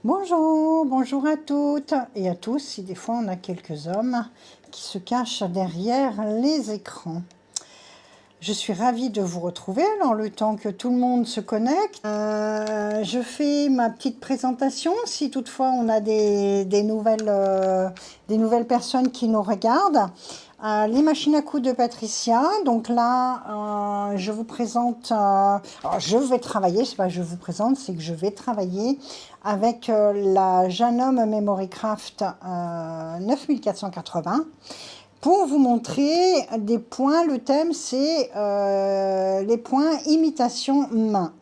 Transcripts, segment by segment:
Bonjour, bonjour à toutes et à tous, si des fois on a quelques hommes qui se cachent derrière les écrans. Je suis ravie de vous retrouver, alors le temps que tout le monde se connecte. Je fais ma petite présentation, si toutefois on a des nouvelles personnes qui nous regardent. Les machines à coudre de Patricia, donc là je vous présente, alors je vais travailler, c'est pas je vous présente, c'est que je vais travailler avec la Janome Memory Craft 9480. Pour vous montrer des points, le thème c'est les points imitation main.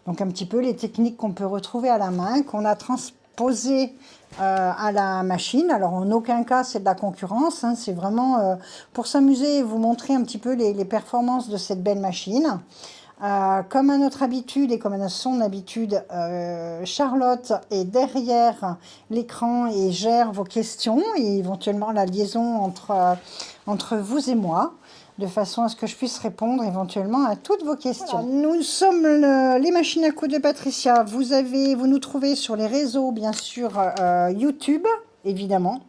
Donc un petit peu les techniques qu'on peut retrouver à la main, qu'on a transposées à la machine. Alors en aucun cas c'est de la concurrence, hein, c'est vraiment pour s'amuser et vous montrer un petit peu les performances de cette belle machine. Comme à notre habitude et comme à son habitude, Charlotte est derrière l'écran et gère vos questions et éventuellement la liaison entre vous et moi, de façon à ce que je puisse répondre éventuellement à toutes vos questions. Voilà, nous sommes les machines à coudre de Patricia. Vous nous trouvez sur les réseaux, bien sûr, YouTube, évidemment,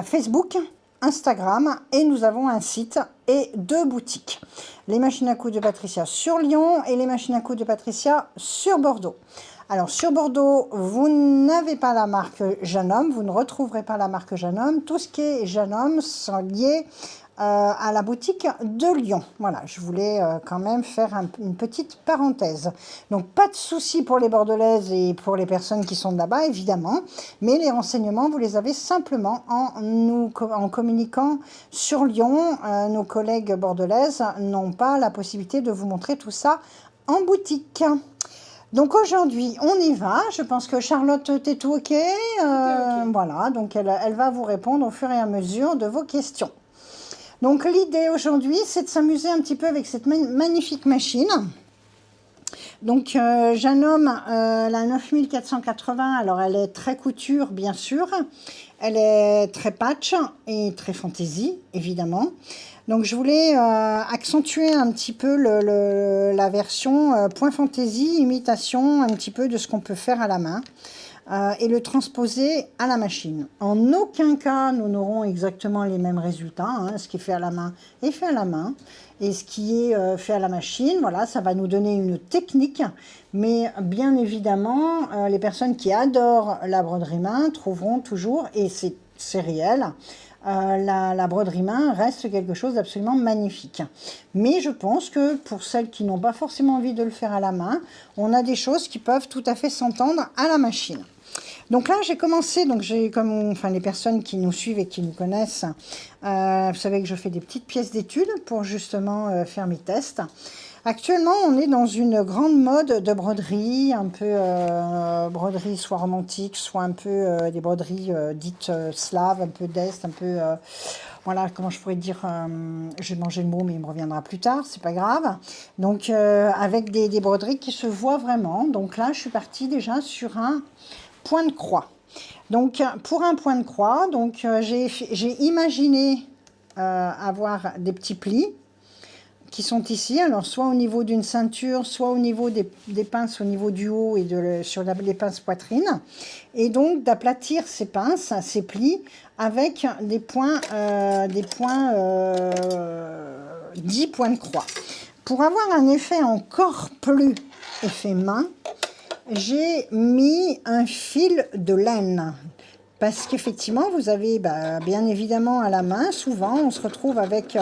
Facebook, Instagram, et nous avons un site et 2 boutiques. Les machines à coudre de Patricia sur Lyon et les machines à coudre de Patricia sur Bordeaux. Alors sur Bordeaux, vous n'avez pas la marque Janome, vous ne retrouverez pas la marque Janome. Tout ce qui est Janome sont liés à la boutique de Lyon. Voilà, je voulais quand même faire une petite parenthèse. Donc pas de souci pour les Bordelaises et pour les personnes qui sont de là-bas, évidemment, mais les renseignements, vous les avez simplement en communiquant sur Lyon. Nos collègues bordelaises n'ont pas la possibilité de vous montrer tout ça en boutique. Donc aujourd'hui, on y va. Je pense que Charlotte, t'es tout OK, voilà, donc elle va vous répondre au fur et à mesure de vos questions. Donc l'idée aujourd'hui, c'est de s'amuser un petit peu avec cette magnifique machine. Donc Janome, la 9480, alors elle est très couture bien sûr, elle est très patch et très fantaisie évidemment. Donc je voulais accentuer un petit peu la version point fantaisie, imitation un petit peu de ce qu'on peut faire à la main. Et le transposer à la machine. En aucun cas, nous n'aurons exactement les mêmes résultats. Hein. Ce qui est fait à la main est fait à la main. Et ce qui est fait à la machine, voilà, ça va nous donner une technique. Mais bien évidemment, les personnes qui adorent la broderie main trouveront toujours, et c'est réel, la broderie main reste quelque chose d'absolument magnifique. Mais je pense que pour celles qui n'ont pas forcément envie de le faire à la main, on a des choses qui peuvent tout à fait s'entendre à la machine. Donc là, j'ai commencé, donc enfin les personnes qui nous suivent et qui nous connaissent, vous savez que je fais des petites pièces d'études pour justement faire mes tests. Actuellement, on est dans une grande mode de broderie, un peu broderie soit romantique, soit un peu des broderies dites slaves, un peu d'Est, un peu, voilà, comment je pourrais dire, je vais manger le mot, mais il me reviendra plus tard, c'est pas grave. Donc, avec des broderies qui se voient vraiment. Donc là, je suis partie déjà sur un point de croix. Donc, pour un point de croix, donc j'ai imaginé avoir des petits plis qui sont ici, alors soit au niveau d'une ceinture, soit au niveau des pinces au niveau du haut et sur les pinces poitrine, et donc d'aplatir ces pinces, ces plis, avec des points 10 points de croix. Pour avoir un effet encore plus effet main, j'ai mis un fil de laine. Parce qu'effectivement, vous avez bien évidemment à la main, souvent on se retrouve avec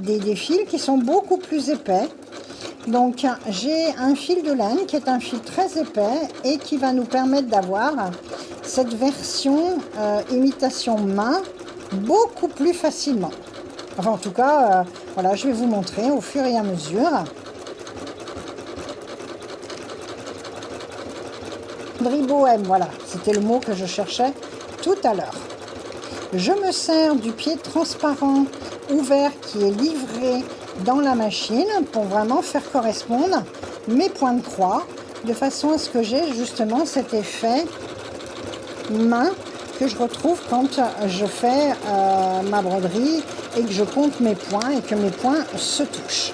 des fils qui sont beaucoup plus épais. Donc j'ai un fil de laine qui est un fil très épais et qui va nous permettre d'avoir cette version imitation main beaucoup plus facilement. Enfin en tout cas, voilà, je vais vous montrer au fur et à mesure. Bohème, voilà, c'était le mot que je cherchais tout à l'heure. Je me sers du pied transparent ouvert qui est livré dans la machine pour vraiment faire correspondre mes points de croix de façon à ce que j'ai justement cet effet main que je retrouve quand je fais ma broderie et que je compte mes points et que mes points se touchent.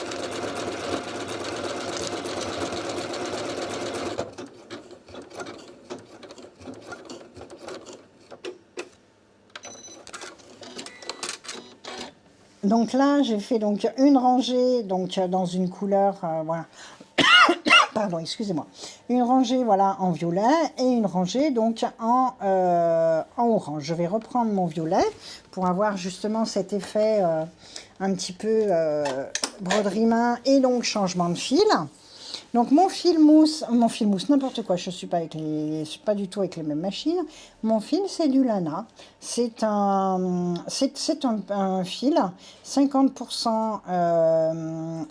Donc là, j'ai fait donc une rangée donc dans une couleur, voilà. Pardon, excusez-moi. Une rangée voilà en violet et une rangée donc en orange. Je vais reprendre mon violet pour avoir justement cet effet un petit peu broderie main et donc changement de fil. Donc mon fil mousse, n'importe quoi, je suis pas du tout avec les mêmes machines. Mon fil c'est du Lana, c'est un fil 50%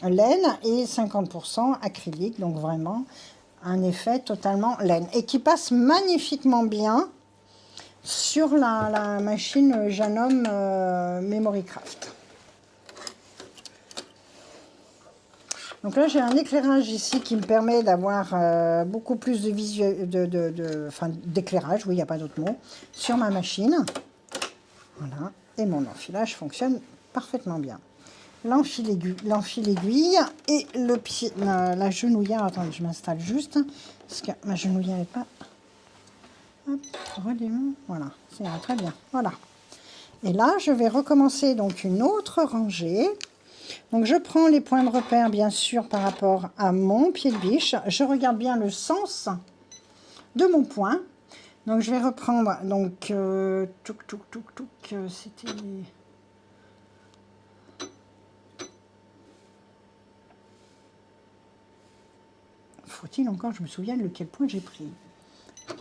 laine et 50% acrylique, donc vraiment un effet totalement laine et qui passe magnifiquement bien sur la machine Janome Memory Craft. Donc là, j'ai un éclairage ici qui me permet d'avoir beaucoup plus de visuel, d'éclairage, oui, il n'y a pas d'autre mot, sur ma machine. Voilà, et mon enfilage fonctionne parfaitement bien. L'enfil aiguille et le pied, la genouillère, attendez, je m'installe juste, parce que ma genouillère n'est pas... Hop, voilà, ça ira très bien, voilà. Et là, je vais recommencer donc une autre rangée. Donc je prends les points de repère bien sûr par rapport à mon pied de biche. Je regarde bien le sens de mon point. Donc je vais reprendre donc c'était... Faut-il encore, je me souviens de quel point j'ai pris.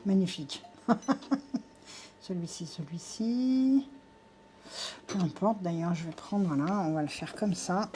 Magnifique. celui-ci. Peu importe, d'ailleurs je vais prendre, voilà, on va le faire comme ça.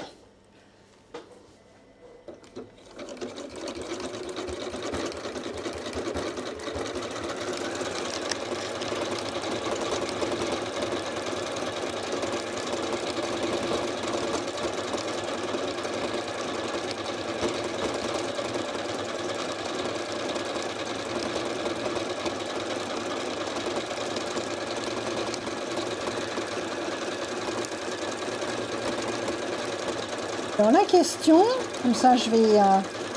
Alors la question, comme ça je vais,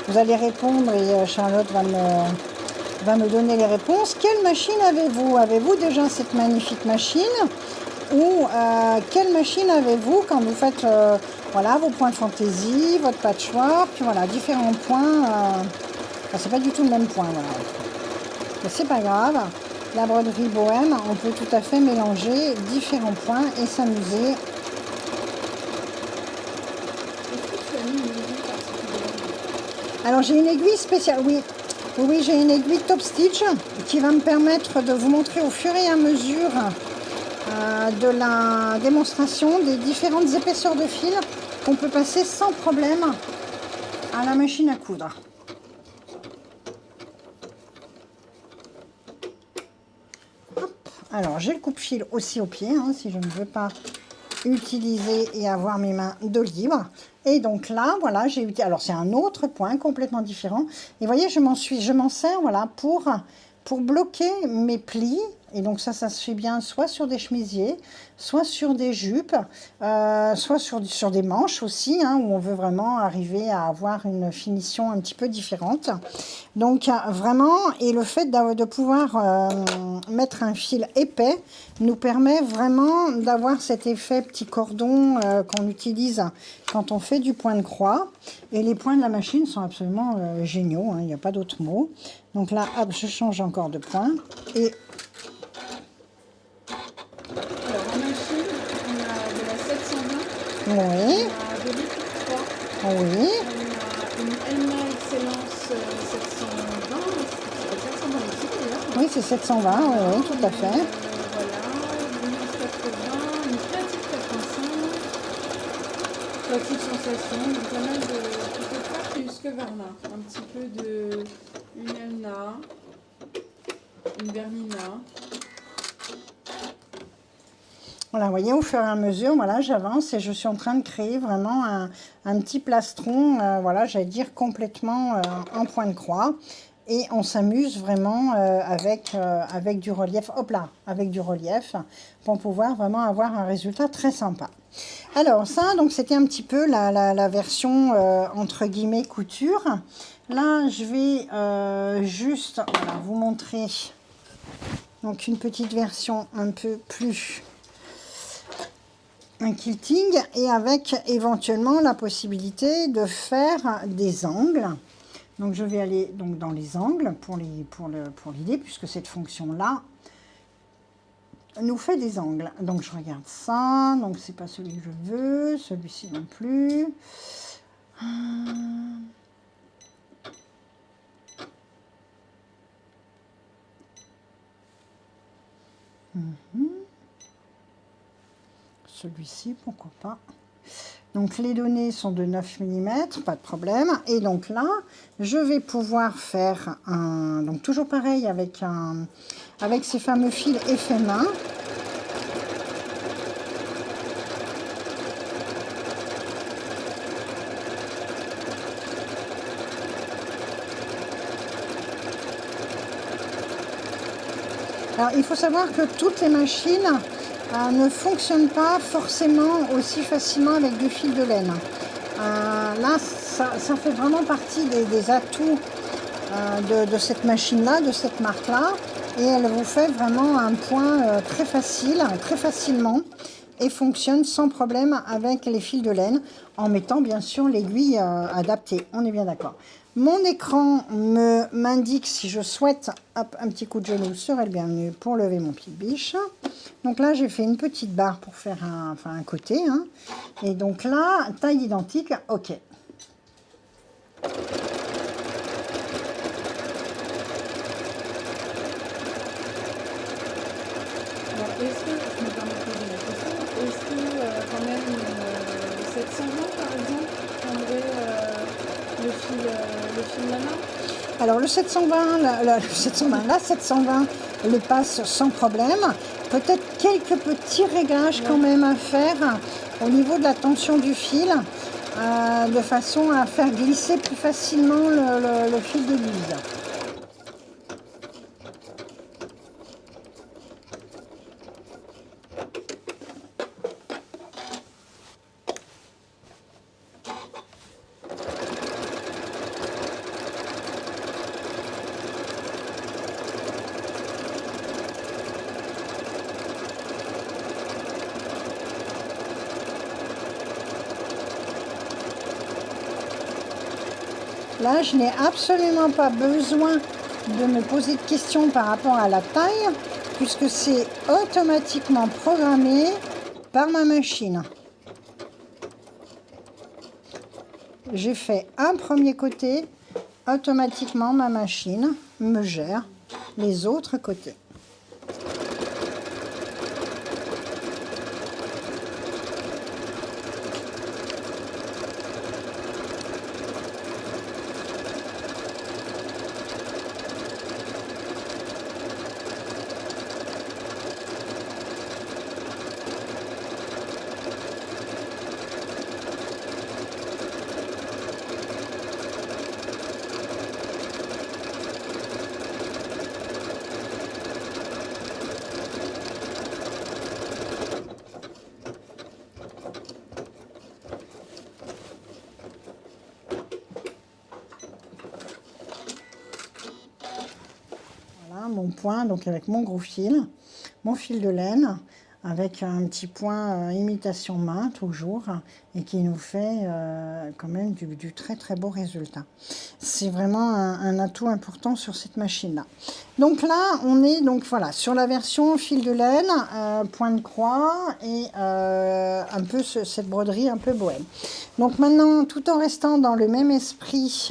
vous allez répondre et Charlotte va me donner les réponses. Quelle machine avez-vous? Avez-vous déjà cette magnifique machine? Ou quelle machine avez-vous quand vous faites voilà, vos points de fantaisie, votre patchwork, voilà, différents points. Enfin, c'est pas du tout le même point, voilà. Mais c'est pas grave. La broderie bohème, on peut tout à fait mélanger différents points et s'amuser. Alors j'ai une aiguille spéciale, oui, j'ai une aiguille Top Stitch qui va me permettre de vous montrer au fur et à mesure de la démonstration des différentes épaisseurs de fil qu'on peut passer sans problème à la machine à coudre. Hop. Alors j'ai le coupe-fil aussi au pied, hein, si je ne veux pas utiliser et avoir mes mains de libre. Et donc là, voilà, j'ai utilisé. Alors c'est un autre point complètement différent. Et vous voyez, je m'en sers, voilà, pour bloquer mes plis. Et donc ça se fait bien soit sur des chemisiers, soit sur des jupes, soit sur des manches aussi, hein, où on veut vraiment arriver à avoir une finition un petit peu différente. Donc vraiment, et le fait de pouvoir mettre un fil épais nous permet vraiment d'avoir cet effet petit cordon qu'on utilise quand on fait du point de croix. Et les points de la machine sont absolument géniaux, hein, il n'y a pas d'autre mot. Donc là, hop, je change encore de point. Et alors en machine, on a de la 720, oui, on a de l'I3, oui, on a une Elma Excellence 720, c'est 720 aussi d'ailleurs. oui, c'est 720, oui, oui, tout à fait. Voilà, une 1180, une Creative 85, Creative Sensation, donc pas mal de peut-être pas plus que Verna, un petit peu de une Elna, une Bernina. Voilà, vous voyez, au fur et à mesure, voilà, j'avance et je suis en train de créer vraiment un petit plastron, voilà, j'allais dire complètement en point de croix. Et on s'amuse vraiment avec du relief, hop là, avec du relief, pour pouvoir vraiment avoir un résultat très sympa. Alors ça, donc c'était un petit peu la version entre guillemets couture. Là, je vais juste voilà, vous montrer donc une petite version un peu plus un quilting et avec éventuellement la possibilité de faire des angles. Donc je vais aller donc dans les angles pour l'idée, puisque cette fonction-là nous fait des angles. Donc je regarde ça, donc c'est pas celui que je veux, celui-ci non plus. Celui-ci, pourquoi pas. Donc les données sont de 9 mm, pas de problème. Et donc là, je vais pouvoir faire un... Donc toujours pareil avec ces fameux fils effet main. Alors il faut savoir que toutes les machines ne fonctionnent pas forcément aussi facilement avec du fil de laine. Là, ça fait vraiment partie des atouts de cette machine-là, de cette marque-là. Et elle vous fait vraiment un point très facile, très facilement. Et fonctionne sans problème avec les fils de laine, en mettant bien sûr l'aiguille adaptée. On est bien d'accord. Mon écran m'indique si je souhaite, hop, un petit coup de genou serait le bienvenu pour lever mon pied de biche. Donc là, j'ai fait une petite barre pour faire un côté. Hein. Et donc là, taille identique, ok. Est-ce que, je me permets de poser la question, est-ce que quand même 720 par exemple prendrait le fil lana? Alors le 720, la 720 le passe sans problème. Peut-être quelques petits réglages quand même à faire au niveau de la tension du fil, de façon à faire glisser plus facilement le fil d'aiguille. Là, je n'ai absolument pas besoin de me poser de questions par rapport à la taille, puisque c'est automatiquement programmé par ma machine. J'ai fait un premier côté, automatiquement ma machine me gère les autres côtés. Mon point, donc avec mon gros fil, mon fil de laine, avec un petit point imitation main toujours, et qui nous fait quand même du très très beau résultat. C'est vraiment un atout important sur cette machine-là. Donc là, on est donc voilà sur la version fil de laine, point de croix et un peu cette broderie un peu bohème. Donc maintenant, tout en restant dans le même esprit,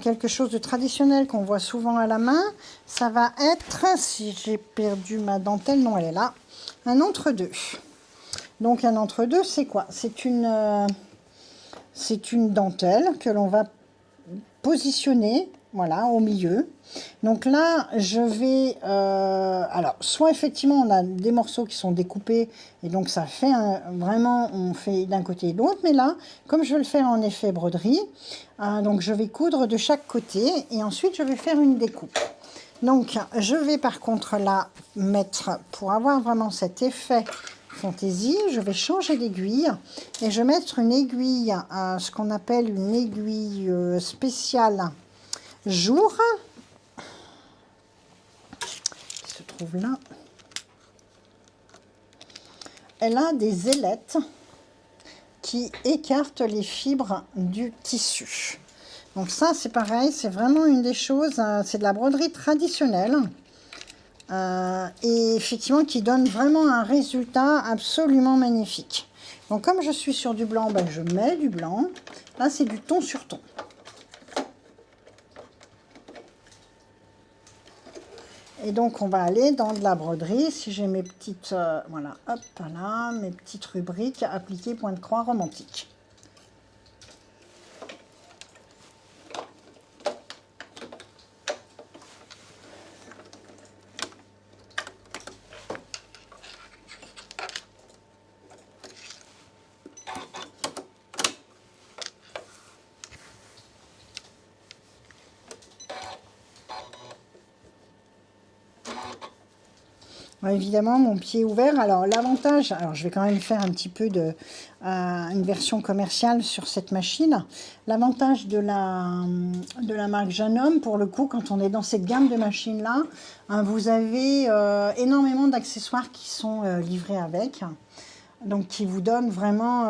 quelque chose de traditionnel qu'on voit souvent à la main, ça va être, si j'ai perdu ma dentelle, non, elle est là, un entre-deux. Donc un entre-deux, c'est quoi? C'est une dentelle que l'on va positionner, voilà, au milieu. Donc là, je vais... alors, soit effectivement, on a des morceaux qui sont découpés, et donc ça fait vraiment, on fait d'un côté et de l'autre. Mais là, comme je vais le faire en effet broderie, donc je vais coudre de chaque côté, et ensuite je vais faire une découpe. Donc, je vais par contre là mettre, pour avoir vraiment cet effet fantaisie, je vais changer d'aiguille et je vais mettre une aiguille, ce qu'on appelle une aiguille spéciale jour, qui se trouve là. elle a des ailettes qui écartent les fibres du tissu. Donc ça, c'est pareil, c'est vraiment une des choses, c'est de la broderie traditionnelle. Et effectivement, qui donne vraiment un résultat absolument magnifique. Donc comme je suis sur du blanc, ben, je mets du blanc. Là, c'est du ton sur ton. Et donc, on va aller dans de la broderie. Si j'ai mes petites, voilà, hop, là, mes petites rubriques, appliquer point de croix romantique. Évidemment, mon pied ouvert. Alors, l'avantage, alors je vais quand même faire un petit peu de une version commerciale sur cette machine. L'avantage de la marque Janome, pour le coup, quand on est dans cette gamme de machines-là, hein, vous avez énormément d'accessoires qui sont livrés avec. Donc, qui vous donnent vraiment...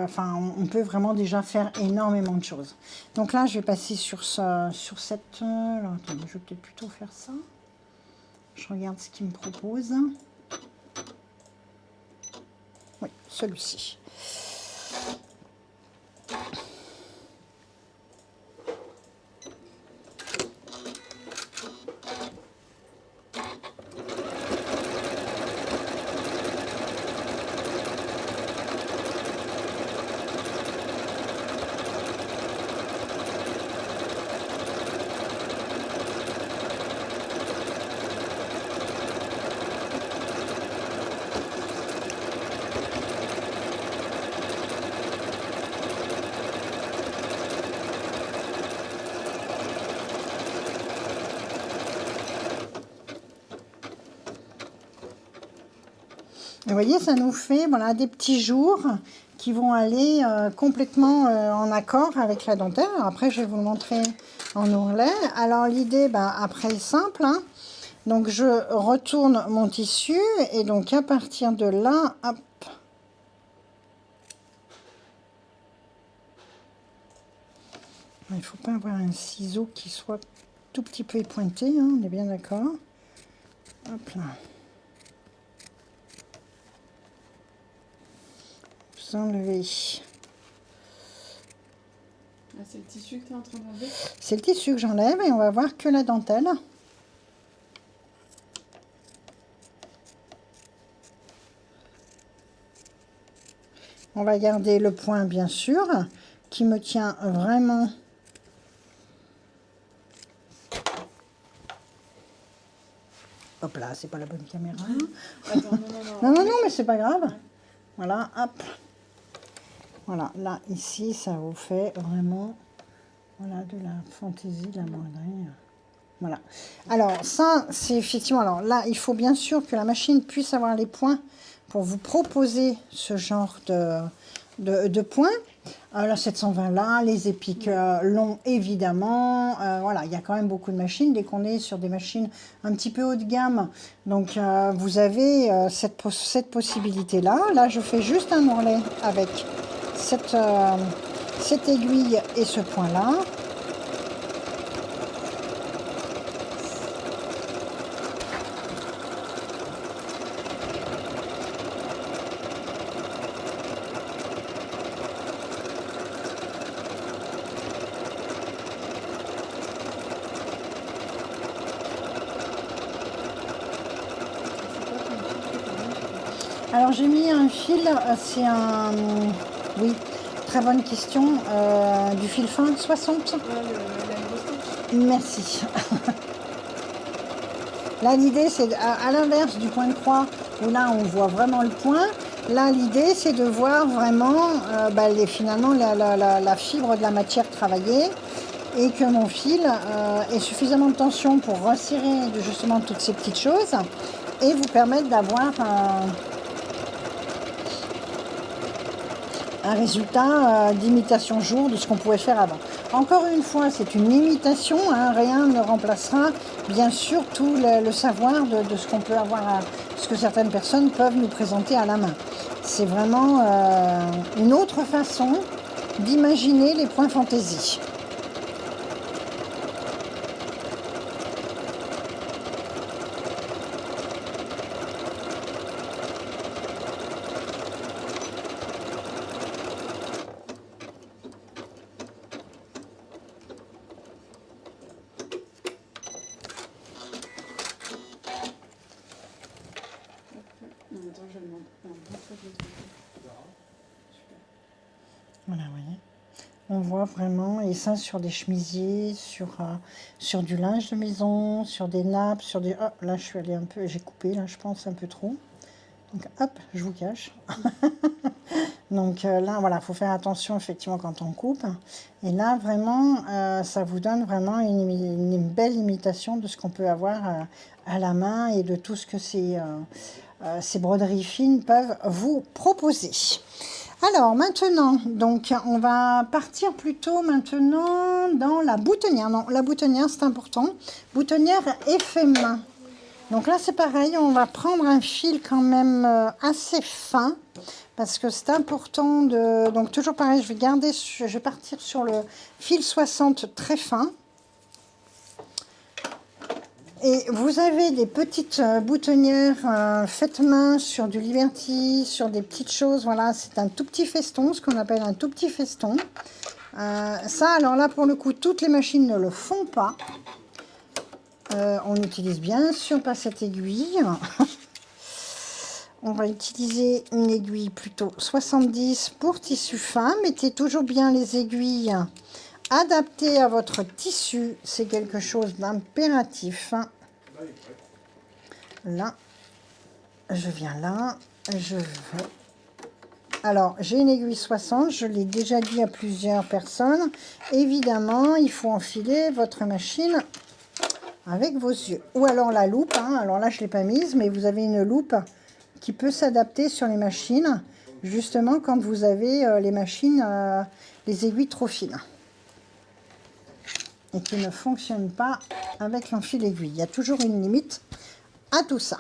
enfin, on peut vraiment déjà faire énormément de choses. Donc là, je vais passer sur cette... alors, attendez, je vais peut-être plutôt faire ça. Je regarde ce qu'il me propose. Oui, celui-ci. Vous voyez, ça nous fait voilà, des petits jours qui vont aller complètement en accord avec la dentelle. Alors après, je vais vous le montrer en ourlet. Alors l'idée, ben, après, est simple. Hein. Donc je retourne mon tissu et donc à partir de là, hop. Il ne faut pas avoir un ciseau qui soit tout petit peu pointé, hein, on est bien d'accord. Hop là. Enlever. Ah, c'est le tissu que tu es en train d'enlever? C'est le tissu que j'enlève et on va voir que la dentelle. On va garder le point bien sûr qui me tient vraiment. Hop là, c'est pas la bonne caméra. Attends, non, mais c'est pas grave. Ouais. Voilà, hop. Voilà, là, ici, ça vous fait vraiment voilà, de la fantaisie, de la broderie. Voilà. Alors, ça, c'est effectivement... Alors là, il faut bien sûr que la machine puisse avoir les points pour vous proposer ce genre de points. La 720 là, les épiques longs, évidemment. Voilà, il y a quand même beaucoup de machines. Dès qu'on est sur des machines un petit peu haut de gamme, donc vous avez cette possibilité-là. Là, je fais juste un ourlet avec cette aiguille et ce point-là. Alors j'ai mis un fil, c'est un... Oui, très bonne question. Du fil fin 60. Merci. Là l'idée c'est à l'inverse du point de croix où là on voit vraiment le point. Là l'idée c'est de voir vraiment finalement la fibre de la matière travaillée et que mon fil ait suffisamment de tension pour resserrer justement toutes ces petites choses et vous permettre d'avoir un résultat d'imitation jour de ce qu'on pouvait faire avant. Encore une fois, c'est une imitation, hein, rien ne remplacera bien sûr tout le savoir de ce qu'on peut avoir, ce que certaines personnes peuvent nous présenter à la main. C'est vraiment une autre façon d'imaginer les points fantaisie. Non, attends, je demande. Non, Voilà, vous voyez. On voit vraiment, et ça sur des chemisiers, sur du linge de maison, sur des nappes, sur des... Oh, là, je suis allée un peu, j'ai coupé, là, je pense, un peu trop. Donc, hop, je vous cache. Donc là, voilà, il faut faire attention, effectivement, quand on coupe. Et là, vraiment, ça vous donne vraiment une belle imitation de ce qu'on peut avoir à la main et de tout ce que ces broderies fines peuvent vous proposer. Alors maintenant, donc on va partir plutôt maintenant dans la boutonnière. Non, la boutonnière c'est important. Boutonnière effet main. Donc là c'est pareil, on va prendre un fil quand même assez fin parce que c'est important de... Donc toujours pareil, je vais partir sur le fil 60 très fin. Et vous avez des petites boutonnières faites main sur du Liberty, sur des petites choses. Voilà, c'est un tout petit feston, ce qu'on appelle un tout petit feston. Ça, alors là, pour le coup, toutes les machines ne le font pas. On utilise bien sûr pas cette aiguille. On va utiliser une aiguille plutôt 70 pour tissu fin. Mettez toujours bien les aiguilles adaptées à votre tissu. C'est quelque chose d'impératif. Là, je viens là, je vais... Alors, j'ai une aiguille 60, je l'ai déjà dit à plusieurs personnes. Évidemment, il faut enfiler votre machine avec vos yeux. Ou alors la loupe, hein. Alors là, je ne l'ai pas mise, mais vous avez une loupe qui peut s'adapter sur les machines, justement quand vous avez les machines, les aiguilles trop fines. Et qui ne fonctionnent pas avec l'enfil aiguille. Il y a toujours une limite à tout ça.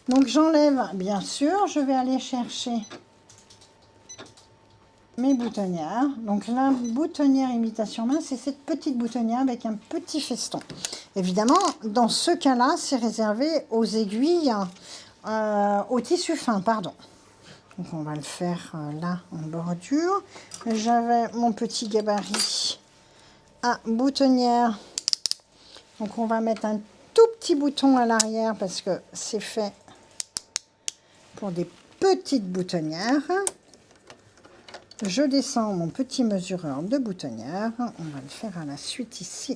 Donc j'enlève, bien sûr, je vais aller chercher mes boutonnières. Donc la boutonnière imitation main, c'est cette petite boutonnière avec un petit feston. Évidemment, dans ce cas-là, c'est réservé aux aiguilles, au tissu fin, pardon. Donc on va le faire là en bordure. J'avais mon petit gabarit à boutonnière. Donc on va mettre un tout petit bouton à l'arrière parce que c'est fait pour des petites boutonnières. Je descends mon petit mesureur de boutonnière. On va le faire à la suite ici.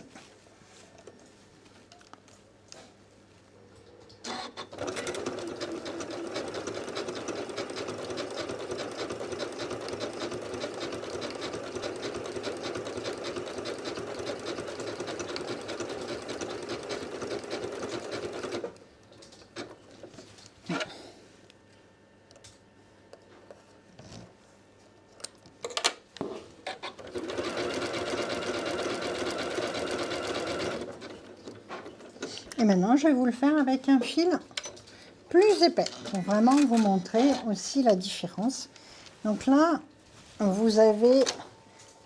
Et maintenant, je vais vous le faire avec un fil plus épais pour vraiment vous montrer aussi la différence. Donc là, vous avez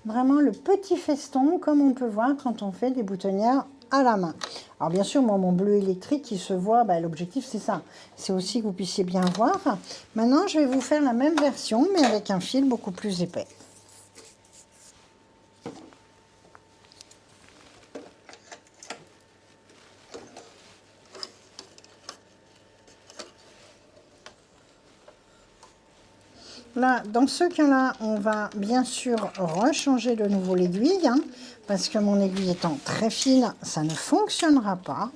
vraiment le petit feston comme on peut voir quand on fait des boutonnières à la main. Alors bien sûr, moi, mon bleu électrique, il se voit, l'objectif c'est ça. C'est aussi que vous puissiez bien voir. Maintenant, je vais vous faire la même version, mais avec un fil beaucoup plus épais. Là, dans ce cas-là, on va bien sûr rechanger de nouveau l'aiguille, hein, parce que mon aiguille étant très fine, ça ne fonctionnera pas.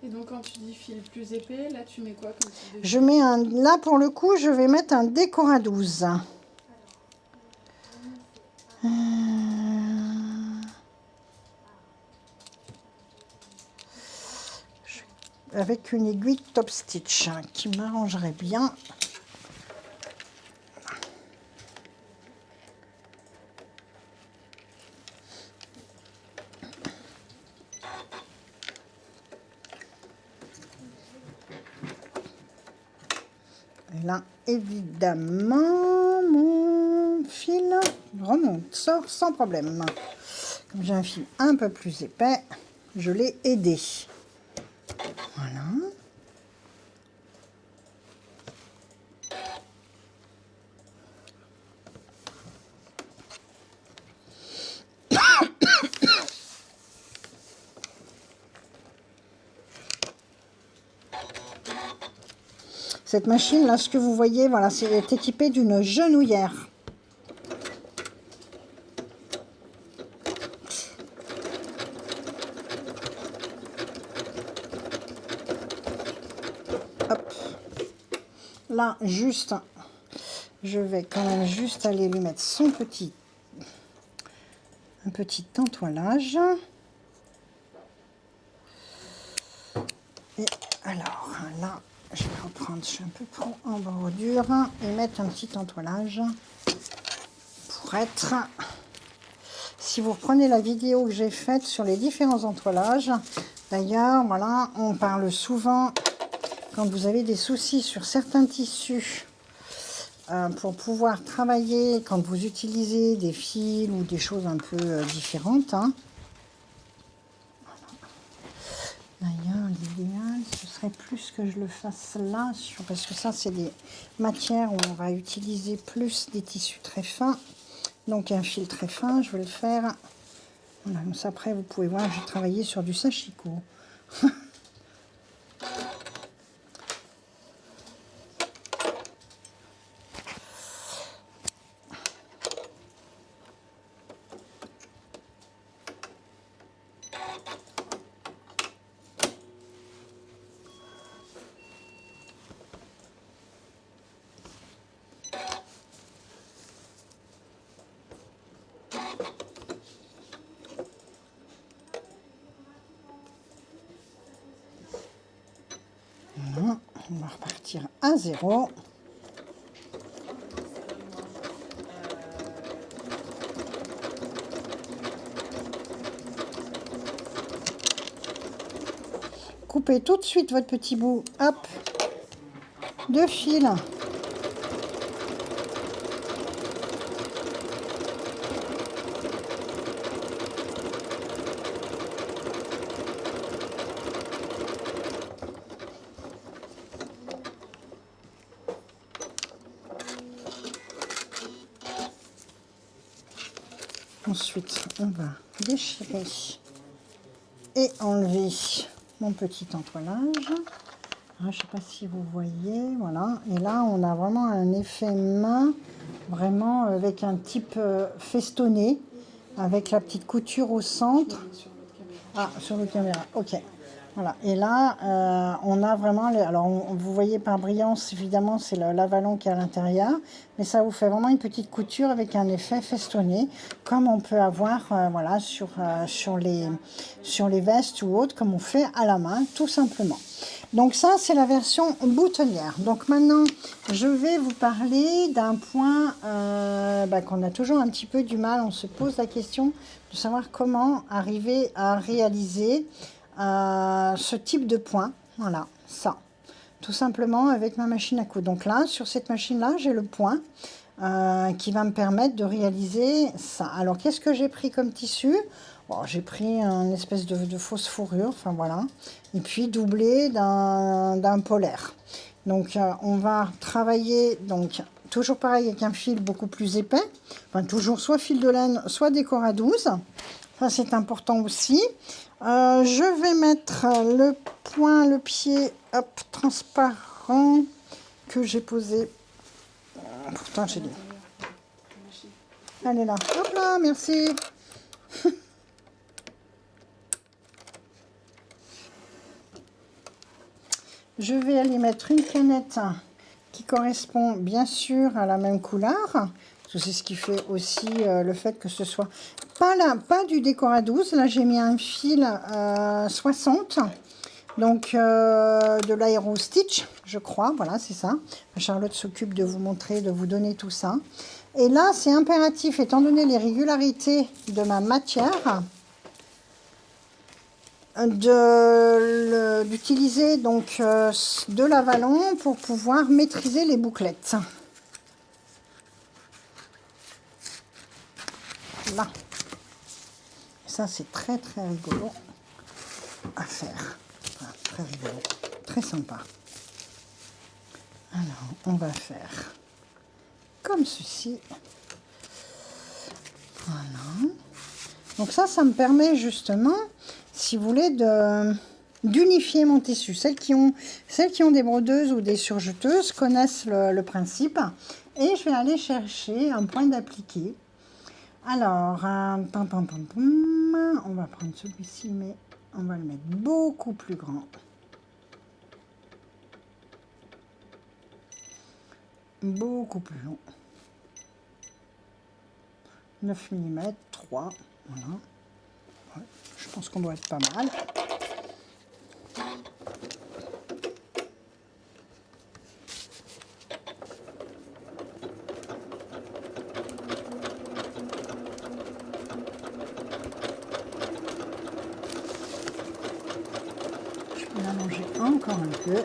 Et donc quand tu dis fil plus épais, là tu mets quoi comme type de... Je mets un, là pour le coup, je vais mettre un décor à 12. Avec une aiguille top stitch qui m'arrangerait bien. Et là, évidemment, mon fil remonte, sort sans problème. Comme j'ai un fil un peu plus épais, je l'ai aidé. Voilà. Cette machine, là, ce que vous voyez, voilà, c'est équipé d'une genouillère. Hop. Là, juste, je vais quand même juste aller lui mettre un petit entoilage. Et alors, là, je vais reprendre, je suis un peu trop en bordure, et mettre un petit entoilage pour être... Si vous reprenez la vidéo que j'ai faite sur les différents entoilages, d'ailleurs, voilà, on parle souvent, quand vous avez des soucis sur certains tissus, pour pouvoir travailler, quand vous utilisez des fils ou des choses un peu différentes, hein. D'ailleurs, l'idéal, ce serait plus que je le fasse là, parce que ça, c'est des matières où on va utiliser plus des tissus très fins. Donc, un fil très fin, je vais le faire. Voilà, donc ça, après, vous pouvez voir, j'ai travaillé sur du sashiko. Voilà, on va repartir à 0. Coupez tout de suite votre petit bout, hop, de fil. Ensuite, on va déchirer et enlever mon petit entoilage. Je ne sais pas si vous voyez, voilà. Et là, on a vraiment un effet main, vraiment avec un type festonné, avec la petite couture au centre. Ah, sur le caméra, ok. Voilà, et là, on a vraiment... Alors, vous voyez par brillance, évidemment, c'est l'avalon qui est à l'intérieur, mais ça vous fait vraiment une petite couture avec un effet festonné, comme on peut avoir voilà, sur les vestes ou autres, comme on fait à la main, tout simplement. Donc ça, c'est la version boutonnière. Donc maintenant, je vais vous parler d'un point qu'on a toujours un petit peu du mal. On se pose la question de savoir comment arriver à réaliser ce type de point. Voilà, ça. Tout simplement avec ma machine à coudre. Donc là, sur cette machine-là, j'ai le point qui va me permettre de réaliser ça. Alors, qu'est-ce que j'ai pris comme tissu? Bon, j'ai pris une espèce de fausse fourrure, enfin voilà, et puis doublé d'un polaire. Donc, on va travailler, donc, toujours pareil avec un fil beaucoup plus épais, enfin toujours soit fil de laine, soit décor à 12. Ça, c'est important aussi. Je vais mettre le point, le pied, hop, transparent que j'ai posé. Pourtant, j'ai dit. Elle est là. Hop là, merci. Je vais aller mettre une canette qui correspond bien sûr à la même couleur. C'est ce qui fait aussi le fait que ce soit pas du décor à 12. Là, j'ai mis un fil 60. Donc, de l'Aero Stitch, je crois. Voilà, c'est ça. Charlotte s'occupe de vous montrer, de vous donner tout ça. Et là, c'est impératif, étant donné les régularités de ma matière. d'utiliser donc de l'avalon pour pouvoir maîtriser les bouclettes. Là. Ça, c'est très très rigolo à faire. Enfin, très rigolo, très sympa. Alors, on va faire comme ceci. Voilà. Donc ça me permet justement, si vous voulez, d'unifier mon tissu. Celles qui ont des brodeuses ou des surjeteuses connaissent le principe. Et je vais aller chercher un point d'appliqué. Alors, on va prendre celui-ci, mais on va le mettre beaucoup plus grand. Beaucoup plus long. 9 mm, 3, voilà. Ouais, je pense qu'on doit être pas mal. Je peux l'allonger encore un peu.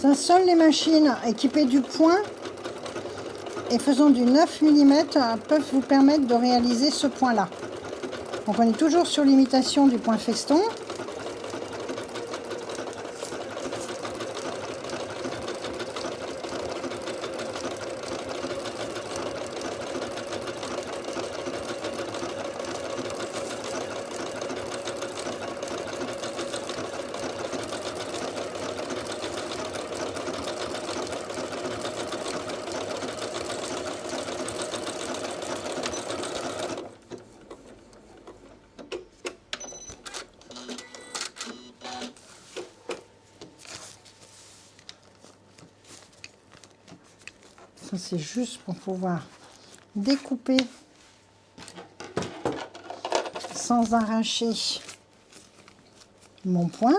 Ça, seules les machines équipées du point et faisant du 9 mm peuvent vous permettre de réaliser ce point-là. Donc on est toujours sur l'imitation du point feston. Ça, c'est juste pour pouvoir découper sans arracher mon point.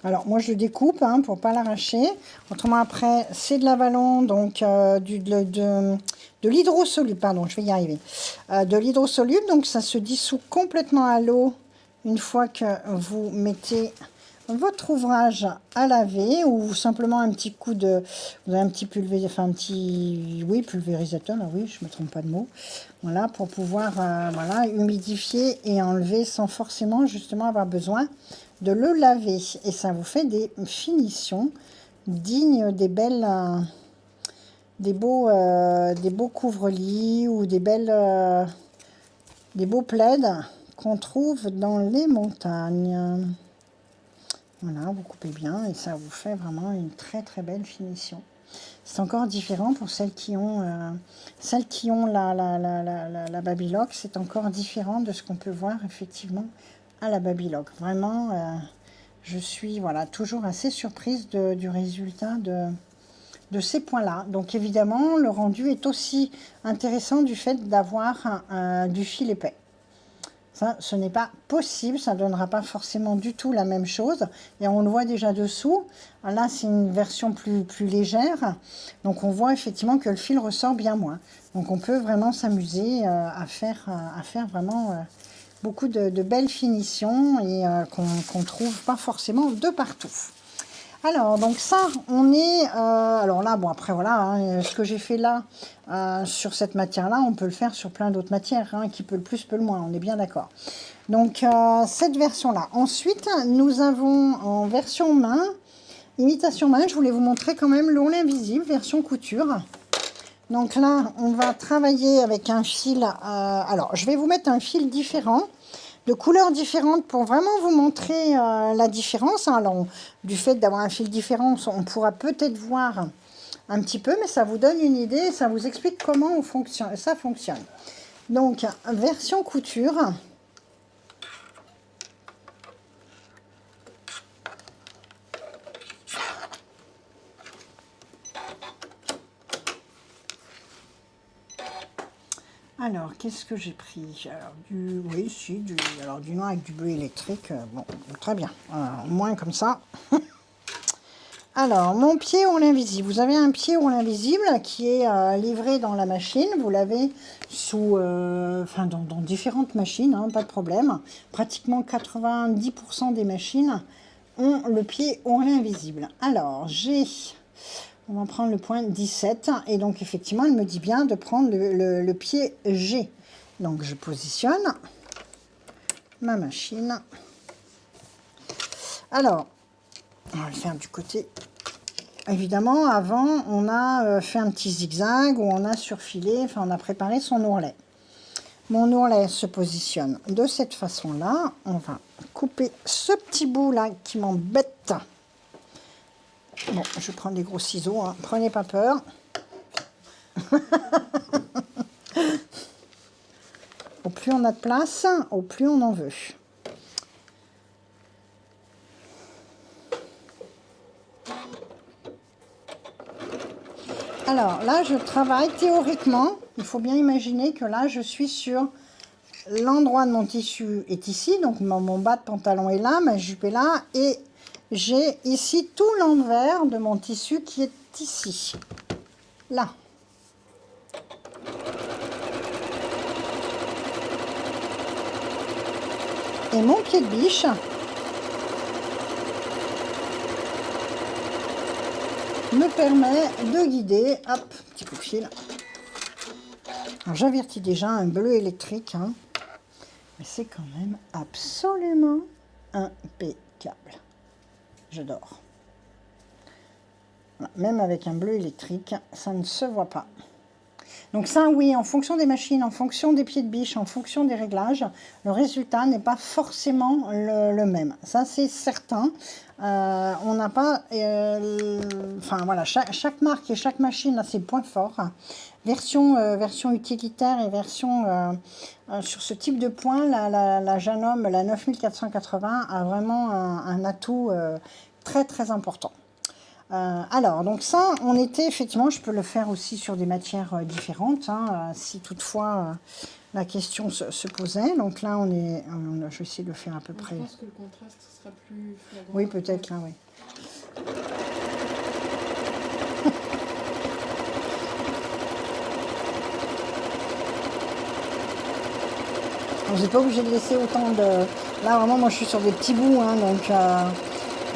Alors moi je le découpe pour ne pas l'arracher. Autrement après c'est de l'avalon, donc de l'hydrosoluble, pardon, je vais y arriver. De l'hydrosoluble, donc ça se dissout complètement à l'eau une fois que vous mettez votre ouvrage à laver, ou simplement un petit coup de... Vous avez un petit pulvérisateur, enfin un petit... Oui, pulvérisateur, là, oui, je ne me trompe pas de mot. Voilà, pour pouvoir voilà, humidifier et enlever sans forcément justement avoir besoin de le laver. Et ça vous fait des finitions dignes des belles... des beaux couvre-lits ou des beaux plaids qu'on trouve dans les montagnes. Voilà, vous coupez bien et ça vous fait vraiment une très très belle finition. C'est encore différent pour celles qui ont la Babylock. C'est encore différent de ce qu'on peut voir effectivement à la Babylock. Vraiment, je suis voilà, toujours assez surprise du résultat de ces points-là. Donc évidemment, le rendu est aussi intéressant du fait d'avoir du fil épais. Ça, ce n'est pas possible, ça ne donnera pas forcément du tout la même chose. Et on le voit déjà dessous. Là, c'est une version plus légère. Donc, on voit effectivement que le fil ressort bien moins. Donc, on peut vraiment s'amuser à faire vraiment beaucoup de belles finitions et qu'on ne trouve pas forcément de partout. Alors, donc ça, on est... alors là, bon, après, voilà, ce que j'ai fait là, sur cette matière-là, on peut le faire sur plein d'autres matières, qui peut le plus, peut le moins, on est bien d'accord. Donc, cette version-là. Ensuite, nous avons en version main, imitation main, je voulais vous montrer quand même l'ongle invisible, version couture. Donc là, on va travailler avec un fil... alors, je vais vous mettre un fil différent, de couleurs différentes pour vraiment vous montrer la différence. Alors, du fait d'avoir un fil différent, on pourra peut-être voir un petit peu, mais ça vous donne une idée, ça vous explique comment ça fonctionne. Donc, version couture. Alors, qu'est-ce que j'ai pris? Alors, oui, si, alors du noir avec du bleu électrique. Bon, très bien. Au moins comme ça. Alors, mon pied ourlet invisible. Vous avez un pied ourlet invisible qui est livré dans la machine. Vous l'avez sous, dans différentes machines, hein, pas de problème. Pratiquement 90% des machines ont le pied ourlet invisible. Alors, on va prendre le point 17. Et donc, effectivement, elle me dit bien de prendre le pied G. Donc, je positionne ma machine. Alors, on va le faire du côté. Évidemment, avant, on a fait un petit zigzag où on a surfilé, enfin, on a préparé son ourlet. Mon ourlet se positionne de cette façon-là. On va couper ce petit bout-là qui m'embête. Bon, je prends des gros ciseaux, hein. Prenez pas peur. Au plus on a de place, au plus on en veut. Alors là, je travaille théoriquement. Il faut bien imaginer que là, je suis sur l'endroit de mon tissu est ici. Donc mon bas de pantalon est là, ma jupe est là. Et j'ai ici tout l'envers de mon tissu qui est ici. Là. Et mon pied de biche me permet de guider, hop, petit coup de fil. Alors j'avertis déjà un bleu électrique, hein, mais c'est quand même absolument impeccable. J'adore. Voilà, même avec un bleu électrique, ça ne se voit pas. Donc ça, oui, en fonction des machines, en fonction des pieds de biche, en fonction des réglages, le résultat n'est pas forcément le même. Ça, c'est certain. On n'a pas... enfin, voilà, chaque marque et chaque machine a ses points forts. Version utilitaire et version... sur ce type de point, la Janome, la 9480, a vraiment un atout très, très important. Alors, donc ça, on était effectivement, je peux le faire aussi sur des matières différentes, hein, si toutefois la question se posait. Donc là, je vais essayer de le faire à peu près. Je pense que le contraste sera plus flagrant. Oui, peut-être là, oui. Vous n'êtes pas obligé de laisser autant de... Là, vraiment, moi, je suis sur des petits bouts, hein, donc...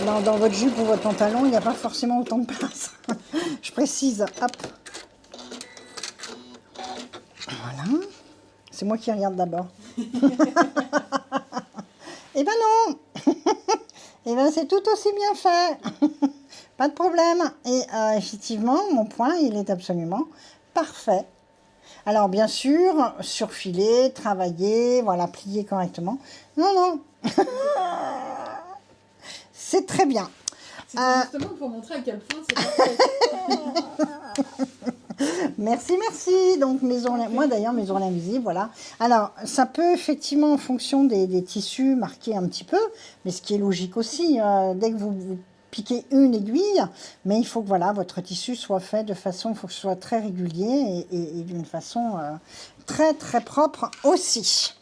Dans votre jupe ou votre pantalon, il n'y a pas forcément autant de place. Je précise, hop. Voilà. C'est moi qui regarde d'abord. Eh ben non. Eh ben c'est tout aussi bien fait. Pas de problème. Et effectivement, mon point, il est absolument parfait. Alors bien sûr, surfiler, travailler, voilà, plier correctement. Non, non. C'est très bien. C'est justement pour montrer à quel point c'est parfait. Merci, merci. Donc, moi d'ailleurs, mes ourlets invisibles, voilà. Alors, ça peut effectivement, en fonction des tissus, marquer un petit peu, mais ce qui est logique aussi, dès que vous piquez une aiguille, mais il faut que voilà, votre tissu soit fait de façon, il faut que ce soit très régulier et d'une façon très, très propre aussi.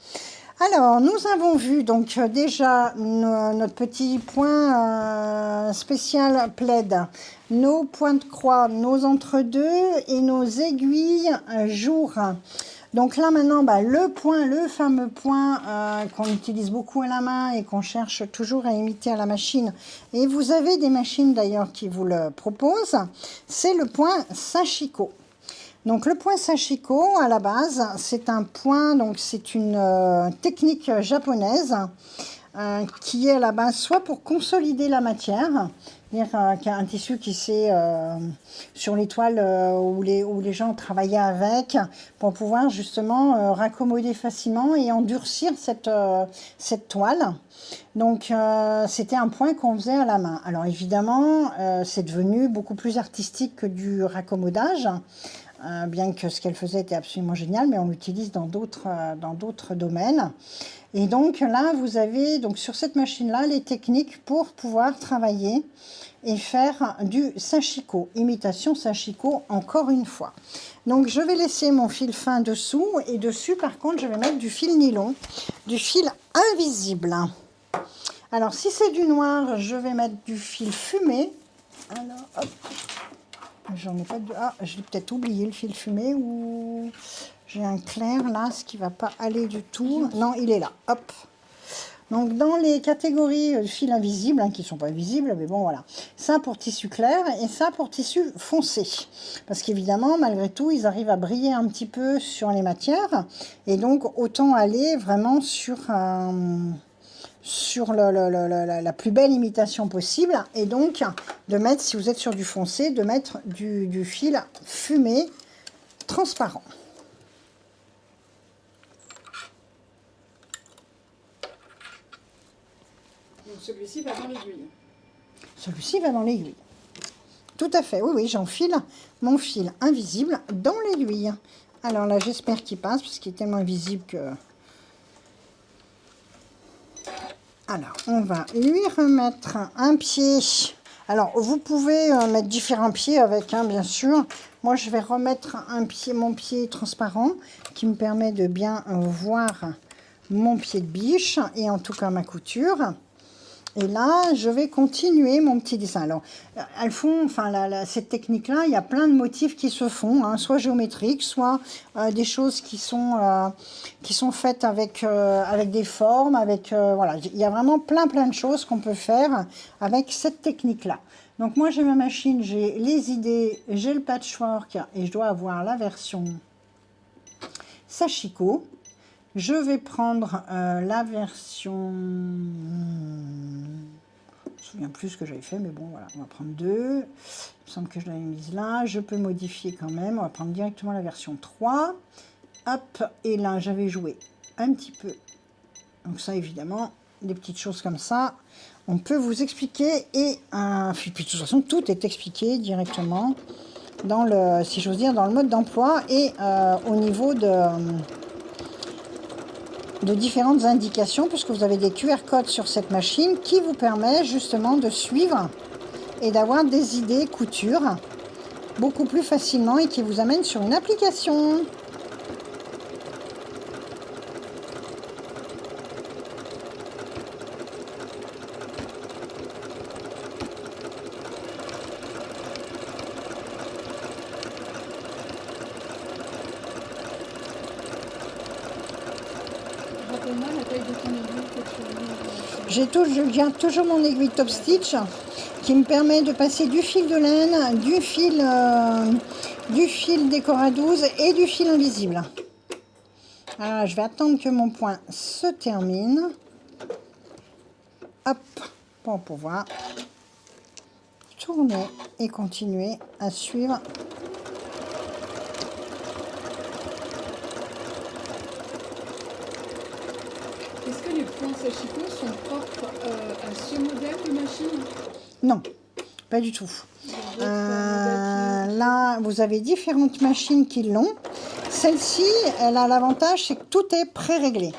Alors, nous avons vu donc déjà notre petit point spécial plaid, nos points de croix, nos entre-deux et nos aiguilles jour. Donc là maintenant, le fameux point qu'on utilise beaucoup à la main et qu'on cherche toujours à imiter à la machine, et vous avez des machines d'ailleurs qui vous le proposent, c'est le point Sachiko. Donc le point Sachiko, à la base, c'est un point, donc c'est une technique japonaise qui est à la base soit pour consolider la matière, c'est-à-dire un tissu qui s'est sur les toiles où les gens travaillaient avec, pour pouvoir justement raccommoder facilement et endurcir cette toile. Donc c'était un point qu'on faisait à la main. Alors évidemment, c'est devenu beaucoup plus artistique que du raccommodage. bien que ce qu'elle faisait était absolument génial, mais on l'utilise dans d'autres domaines. Et donc là, vous avez donc sur cette machine-là les techniques pour pouvoir travailler et faire du sashiko, imitation sashiko encore une fois. Donc je vais laisser mon fil fin dessous et dessus par contre je vais mettre du fil nylon, du fil invisible. Alors si c'est du noir, je vais mettre du fil fumé. Alors hop, j'en ai pas de... Ah, je l'ai peut-être oublié le fil fumé ou j'ai un clair là, ce qui va pas aller du tout. Non, il est là, hop. Donc, dans les catégories de fils invisibles, qui ne sont pas visibles, mais bon, voilà. Ça pour tissu clair et ça pour tissu foncé. Parce qu'évidemment, malgré tout, ils arrivent à briller un petit peu sur les matières. Et donc, autant aller vraiment sur la plus belle imitation possible. Et donc, de mettre, si vous êtes sur du foncé, de mettre du fil fumé transparent. Celui-ci va dans l'aiguille. Celui-ci va dans l'aiguille. Tout à fait, oui, oui, j'enfile mon fil invisible dans l'aiguille. Alors là, j'espère qu'il passe, parce qu'il est tellement invisible que... Alors, on va lui remettre un pied. Alors, vous pouvez mettre différents pieds avec, bien sûr. Moi, je vais remettre mon pied transparent, qui me permet de bien voir mon pied de biche, et en tout cas ma couture. Et là, je vais continuer mon petit dessin. Alors, elles font, cette technique-là, il y a plein de motifs qui se font, soit géométriques, soit des choses qui sont faites avec des formes, voilà. Il y a vraiment plein de choses qu'on peut faire avec cette technique-là. Donc moi, j'ai ma machine, j'ai les idées, j'ai le patchwork et je dois avoir la version Sashiko. Je vais prendre la version... Je me souviens plus ce que j'avais fait, mais bon, voilà. On va prendre 2. Il me semble que je l'avais mise là. Je peux modifier quand même. On va prendre directement la version 3. Hop, et là, j'avais joué un petit peu. Donc ça, évidemment, des petites choses comme ça, on peut vous expliquer. Et puis de toute façon, tout est expliqué directement dans le, si j'ose dire, dans le mode d'emploi et au niveau de différentes indications, puisque vous avez des QR codes sur cette machine qui vous permet justement de suivre et d'avoir des idées couture beaucoup plus facilement et qui vous amène sur une application. Rappelle-moi la taille de ton aiguille que tu as mis. Je garde toujours mon aiguille Top Stitch qui me permet de passer du fil de laine, du fil décora 12 et du fil invisible. Alors, je vais attendre que mon point se termine. Hop, pour pouvoir tourner et continuer à suivre. Est-ce que les points Sashiko sont propres à ce modèle de machine? Non, pas du tout. Là, vous avez différentes machines qui l'ont. Celle-ci, elle a l'avantage, c'est que tout est pré-réglé.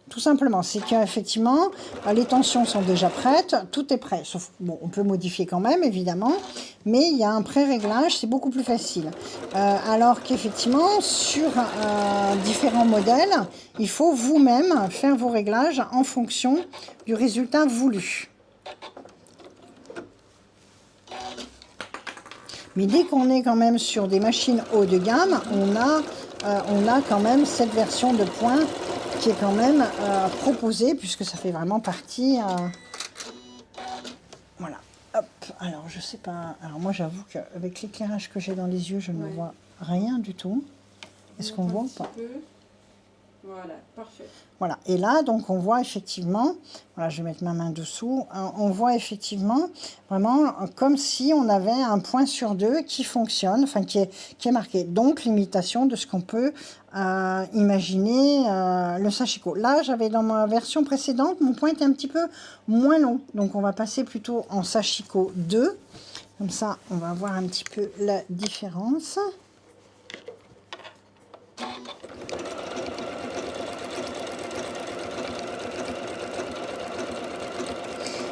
Tout simplement, c'est qu'effectivement, les tensions sont déjà prêtes, tout est prêt. Sauf, bon, on peut modifier quand même, évidemment, mais il y a un pré-réglage, c'est beaucoup plus facile. Alors qu'effectivement, sur différents modèles, il faut vous-même faire vos réglages en fonction du résultat voulu. Mais dès qu'on est quand même sur des machines haut de gamme, on a quand même cette version de pointe qui est quand même proposée, puisque ça fait vraiment partie... Voilà. Hop. Alors, je sais pas... Alors, moi, j'avoue qu'avec l'éclairage que j'ai dans les yeux, je ne vois rien du tout. Est-ce qu'on voit ou pas? Voilà, parfait. Voilà, et là, donc, on voit effectivement, voilà, je vais mettre ma main dessous, on voit effectivement vraiment comme si on avait un point sur deux qui fonctionne, enfin, qui est marqué. Donc, l'imitation de ce qu'on peut imaginer le sashiko. Là, j'avais dans ma version précédente, mon point était un petit peu moins long. Donc, on va passer plutôt en sashiko 2. Comme ça, on va voir un petit peu la différence.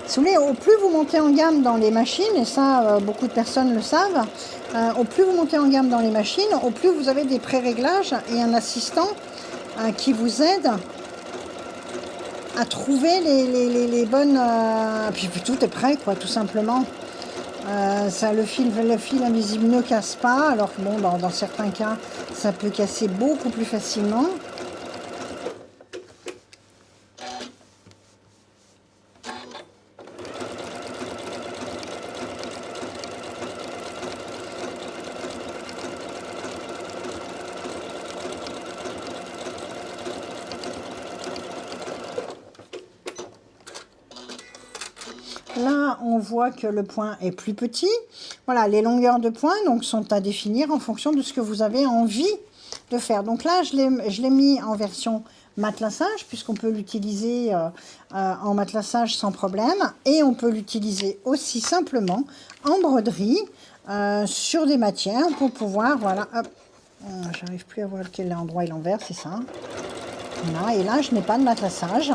Si vous voulez, au plus vous montez en gamme dans les machines, et ça, beaucoup de personnes le savent, au plus vous montez en gamme dans les machines, au plus vous avez des pré-réglages et un assistant qui vous aide à trouver les bonnes... puis tout est prêt, quoi, tout simplement. Le fil invisible ne casse pas, alors que bon, dans certains cas, ça peut casser beaucoup plus facilement. Là, on voit que le point est plus petit. Voilà, les longueurs de point donc, sont à définir en fonction de ce que vous avez envie de faire. Donc là, je l'ai mis en version matelassage, puisqu'on peut l'utiliser en matelassage sans problème. Et on peut l'utiliser aussi simplement en broderie sur des matières pour pouvoir, voilà, hop, j'arrive plus à voir quel endroit est l'envers, c'est ça. Voilà, et là, je n'ai pas de matelassage.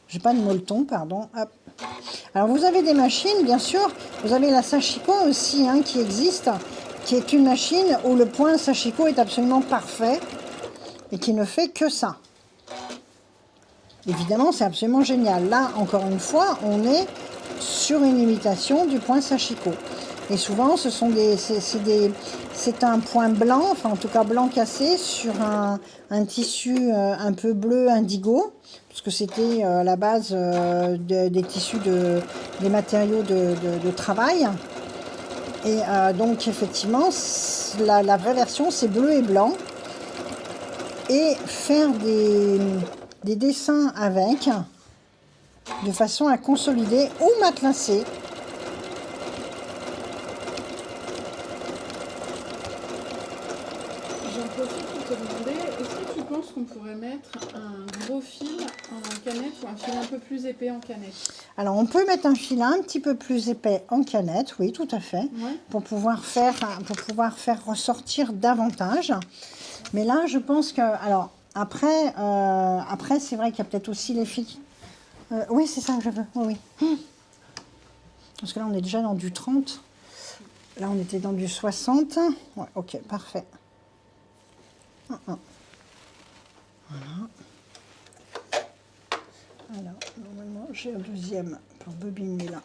J'ai pas de molleton, pardon. Hop. Alors vous avez des machines, bien sûr. Vous avez la Sashiko aussi, hein, qui existe, qui est une machine où le point Sashiko est absolument parfait et qui ne fait que ça. Évidemment, c'est absolument génial. Là, encore une fois, on est sur une imitation du point Sashiko. Et souvent, c'est un point blanc, enfin en tout cas blanc cassé, sur un tissu un peu bleu indigo, parce que c'était la base des tissus, des matériaux de travail. Et donc, effectivement, la vraie version, c'est bleu et blanc. Et faire des dessins avec, de façon à consolider ou matelasser. J'en profite pour te demander, est-ce que tu penses qu'on pourrait mettre un gros fil en canette ou un fil un peu plus épais en canette? Alors, on peut mettre un fil un petit peu plus épais en canette, oui, tout à fait, Ouais. pour pouvoir faire ressortir davantage. Mais là, je pense que... Alors, après c'est vrai qu'il y a peut-être aussi les fils... oui, c'est ça que je veux, oui, oui. Parce que là, on est déjà dans du 30. Là, on était dans du 60. Ouais, ok, parfait. Voilà. Alors, normalement, j'ai un deuxième pour bobiner là.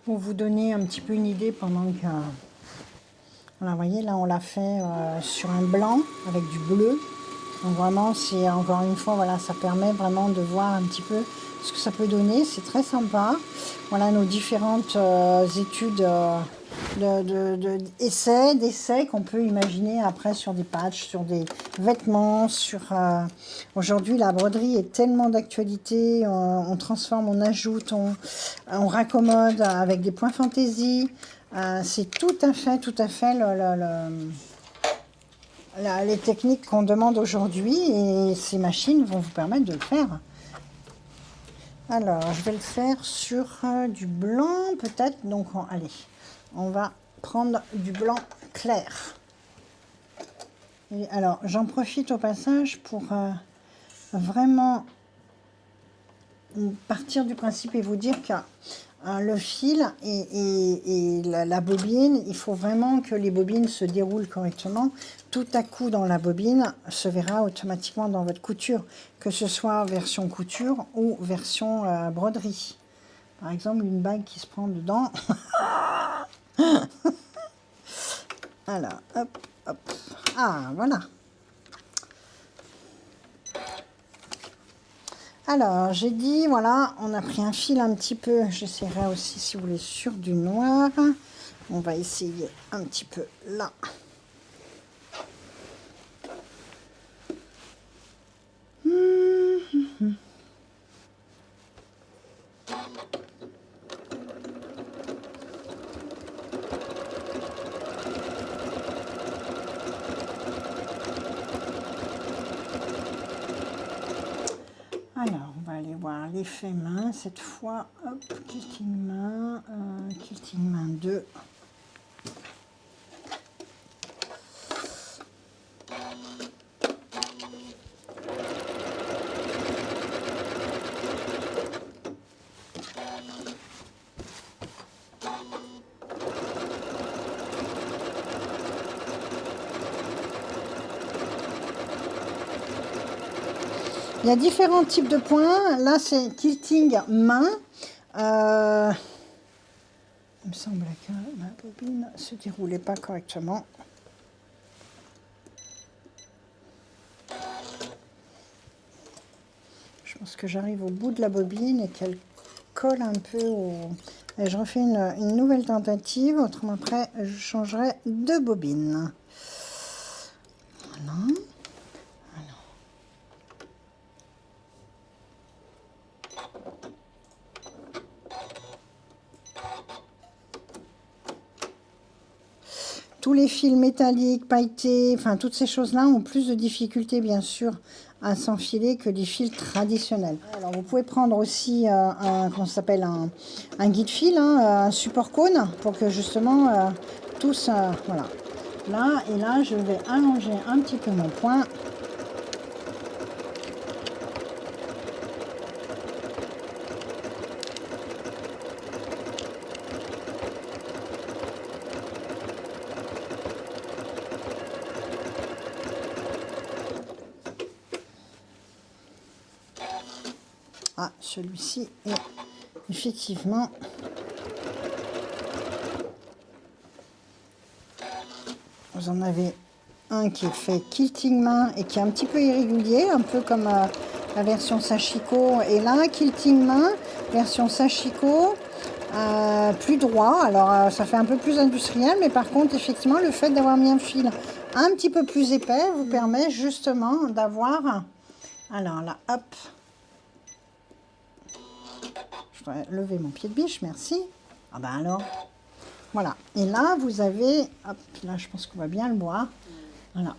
Pour vous donner un petit peu une idée pendant que... Voilà, vous voyez, là, on l'a fait sur un blanc avec du bleu. Donc vraiment, c'est encore une fois, voilà, ça permet vraiment de voir un petit peu ce que ça peut donner. C'est très sympa. Voilà nos différentes études d'essais qu'on peut imaginer après sur des patchs, sur des vêtements, sur... Aujourd'hui, la broderie est tellement d'actualité. On transforme, on ajoute, on raccommode avec des points fantaisie. C'est tout à fait les techniques qu'on demande aujourd'hui, et ces machines vont vous permettre de le faire. Alors, je vais le faire sur du blanc peut-être. Donc, allez, on va prendre du blanc clair. Et alors, j'en profite au passage pour vraiment partir du principe et vous dire que le fil et la bobine, il faut vraiment que les bobines se déroulent correctement. Tout à coup dans la bobine se verra automatiquement dans votre couture, que ce soit version couture ou version broderie. Par exemple, une bague qui se prend dedans. Alors, hop, hop. Ah, voilà. Alors, j'ai dit, voilà, on a pris un fil un petit peu, j'essaierai aussi, si vous voulez, sur du noir. On va essayer un petit peu là. Alors, on va aller voir l'effet main cette fois. Hop, quilting main 2. Il y a différents types de points. Là, c'est quilting main. Il me semble que ma bobine ne se déroulait pas correctement. Je pense que j'arrive au bout de la bobine et qu'elle colle un peu au... Et je refais une nouvelle tentative. Autrement, après, je changerai de bobine. Voilà. Tous les fils métalliques, pailletés, enfin toutes ces choses-là ont plus de difficultés bien sûr à s'enfiler que les fils traditionnels. Alors vous pouvez prendre aussi comment ça s'appelle, un guide fil, un support cône pour que justement tous, voilà. Là et là je vais allonger un petit peu mon point. Ah, celui-ci est effectivement... Vous en avez un qui est fait quilting main et qui est un petit peu irrégulier, un peu comme la version Sashiko. Et là, quilting main, version Sashiko, plus droit. Alors, ça fait un peu plus industriel, mais par contre, effectivement, le fait d'avoir mis un fil un petit peu plus épais vous permet justement d'avoir... Alors là, hop. Je dois lever mon pied de biche, merci. Ah ben alors, voilà. Et là, vous avez, hop, là, je pense qu'on va bien le voir. Voilà,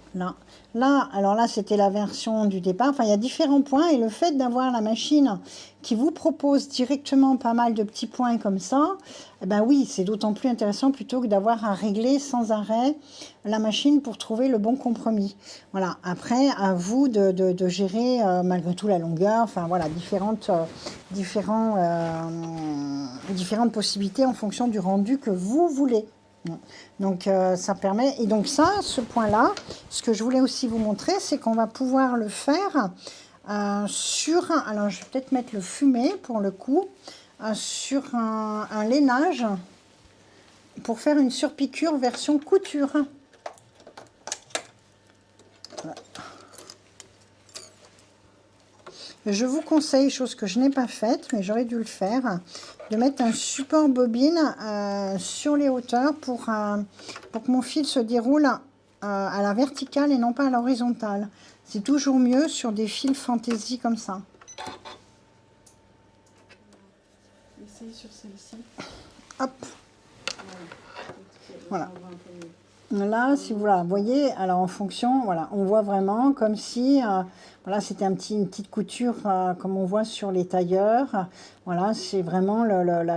là, alors là, c'était la version du départ. Enfin, il y a différents points et le fait d'avoir la machine qui vous propose directement pas mal de petits points comme ça, eh ben oui, c'est d'autant plus intéressant plutôt que d'avoir à régler sans arrêt la machine pour trouver le bon compromis. Voilà, après, à vous de gérer malgré tout la longueur, enfin voilà, différentes possibilités en fonction du rendu que vous voulez. Donc ça permet, et donc ça, ce point-là, ce que je voulais aussi vous montrer, c'est qu'on va pouvoir le faire sur, alors je vais peut-être mettre le fumé pour le coup, sur un lainage pour faire une surpiqûre version couture. Voilà. Je vous conseille, chose que je n'ai pas faite, mais j'aurais dû le faire, de mettre un support bobine sur les hauteurs pour que mon fil se déroule à la verticale et non pas à l'horizontale. C'est toujours mieux sur des fils fantaisie comme ça. Essayez sur celle-ci. Hop. Voilà. Là, si vous la voyez, alors en fonction, voilà, on voit vraiment comme si, voilà, c'était une petite couture comme on voit sur les tailleurs. Voilà, c'est vraiment,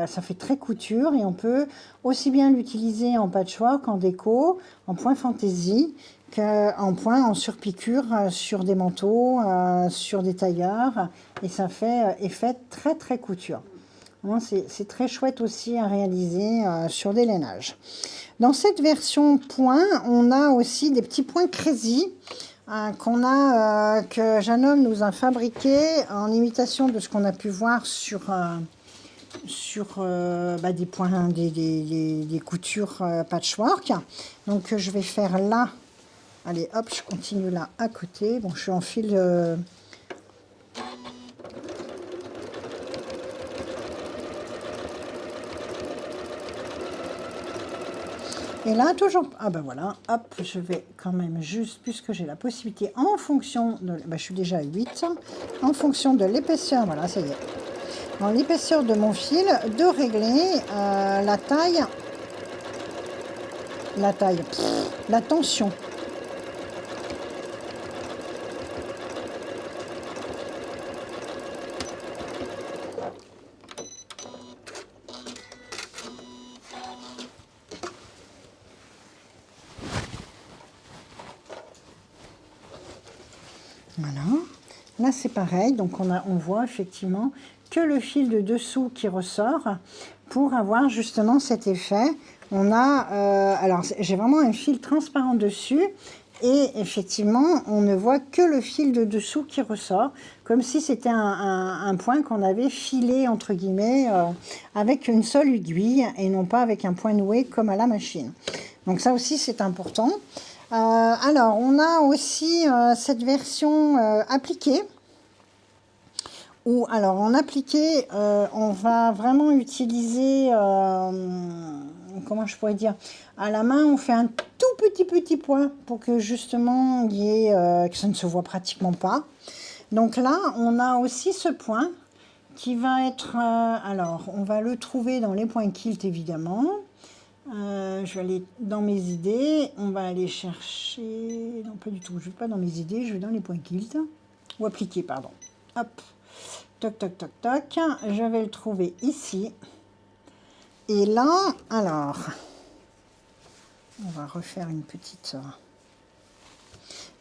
ça fait très couture et on peut aussi bien l'utiliser en patchwork, en déco, en point fantaisie, qu'en point en surpiqûre sur des manteaux, sur des tailleurs. Et ça fait effet très très couture. C'est très chouette aussi à réaliser sur des lainages. Dans cette version point, on a aussi des petits points crazy que Janome nous a fabriqué en imitation de ce qu'on a pu voir sur des points, des coutures patchwork. Donc je vais faire là. Allez, hop, je continue là à côté. Bon, je suis en fil Et là, toujours... Ah ben voilà, hop, je vais quand même juste, puisque j'ai la possibilité, en fonction de... Ben, je suis déjà à 8, en fonction de l'épaisseur, voilà, ça y est. Dans l'épaisseur de mon fil, de régler la taille, la tension. Voilà, là c'est pareil, donc on voit effectivement que le fil de dessous qui ressort pour avoir justement cet effet. On a, alors j'ai vraiment un fil transparent dessus et effectivement on ne voit que le fil de dessous qui ressort, comme si c'était un point qu'on avait filé entre guillemets avec une seule aiguille et non pas avec un point noué comme à la machine. Donc ça aussi c'est important. Alors, on a aussi cette version appliquée, où, alors, en appliqué, on va vraiment utiliser, comment je pourrais dire, à la main, on fait un tout petit point pour que justement, il y ait, que ça ne se voit pratiquement pas. Donc là, on a aussi ce point qui va être, alors, on va le trouver dans les points kilt, évidemment. Je vais aller dans mes idées, on va aller chercher, non pas du tout, je vais pas dans mes idées, je vais dans les points kilt, ou appliquer, pardon. Hop, toc, toc, toc, toc, je vais le trouver ici. Et là, alors, on va refaire une petite...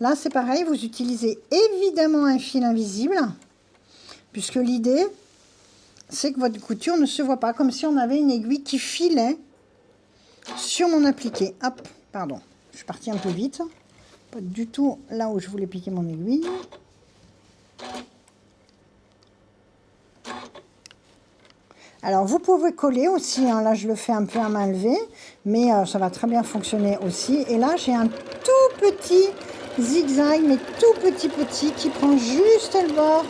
Là, c'est pareil, vous utilisez évidemment un fil invisible, puisque l'idée, c'est que votre couture ne se voit pas, comme si on avait une aiguille qui filait sur mon appliqué. Hop, pardon, je suis partie un peu vite. Pas du tout là où je voulais piquer mon aiguille. Alors, vous pouvez coller aussi. Hein, là, je le fais un peu à main levée. Mais ça va très bien fonctionner aussi. Et là, j'ai un tout petit zigzag, mais tout petit, qui prend juste le bord.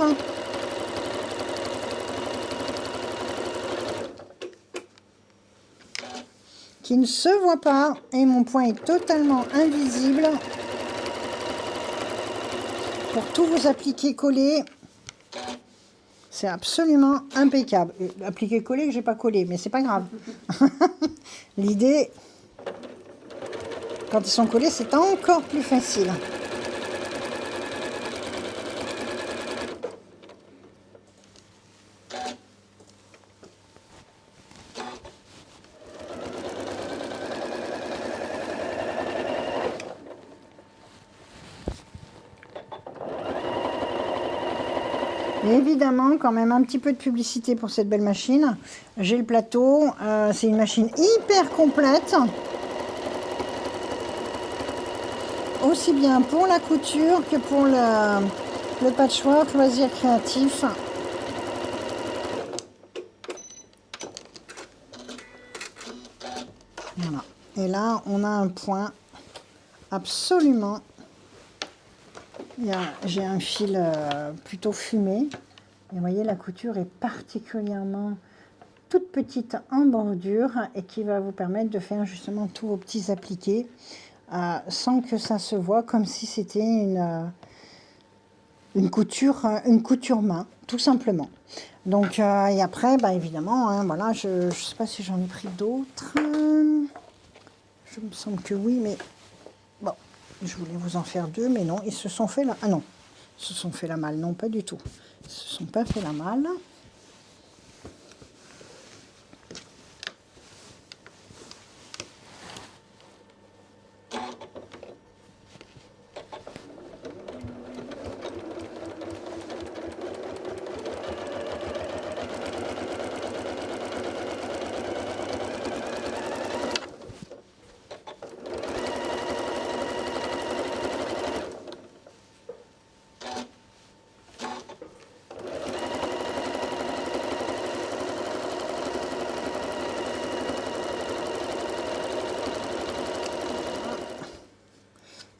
Qui ne se voit pas et mon point est totalement invisible pour tout vous appliquer coller. C'est absolument impeccable. Appliquer coller que j'ai pas collé, mais c'est pas grave. L'idée, quand ils sont collés, c'est encore plus facile. Et évidemment, quand même un petit peu de publicité pour cette belle machine. J'ai le plateau, c'est une machine hyper complète. Aussi bien pour la couture que pour le patchwork, loisir créatif. Voilà. Et là, on a un point absolument... J'ai un fil plutôt fumé. Et vous voyez, la couture est particulièrement toute petite en bordure et qui va vous permettre de faire justement tous vos petits appliqués sans que ça se voit, comme si c'était une couture main, tout simplement. Donc, et après, bah, évidemment, hein, voilà, je ne sais pas si j'en ai pris d'autres. Je me semble que oui, mais bon. Je voulais vous en faire deux, mais non, ils se sont fait la... Ah non, ils se sont fait la malle, non, pas du tout. Ils se sont pas fait la malle.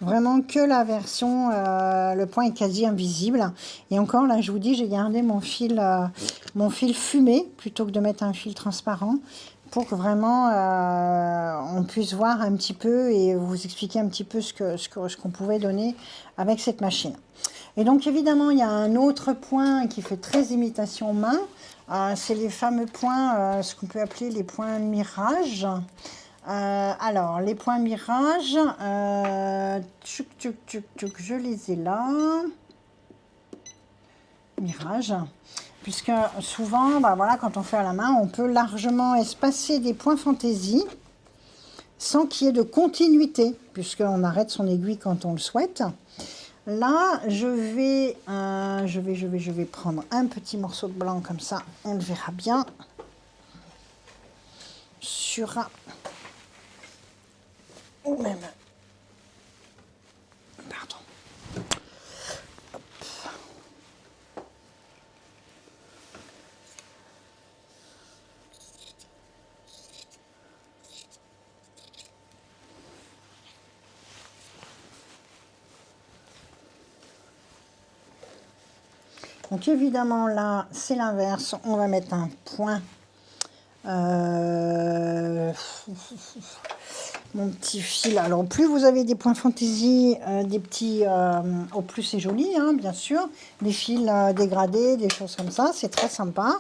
Vraiment que la version, le point est quasi invisible. Et encore, là, je vous dis, j'ai gardé mon fil fumé plutôt que de mettre un fil transparent. pour que vraiment on puisse voir un petit peu et vous expliquer un petit peu ce qu'on pouvait donner avec cette machine. Et donc évidemment, il y a un autre point qui fait très imitation main, c'est les fameux points, ce qu'on peut appeler les points mirage. Alors, les points mirage, je les ai là. Mirage. Puisque souvent, bah voilà, quand on fait à la main, on peut largement espacer des points fantaisie sans qu'il y ait de continuité, puisqu'on arrête son aiguille quand on le souhaite. Là, je vais prendre un petit morceau de blanc comme ça, on le verra bien. Sur un... ou même... Pardon. Donc évidemment là, c'est l'inverse. On va mettre un point. Mon petit fil. Alors plus vous avez des points fantaisie, des petits... au plus c'est joli, hein, bien sûr. Des fils dégradés, des choses comme ça. C'est très sympa.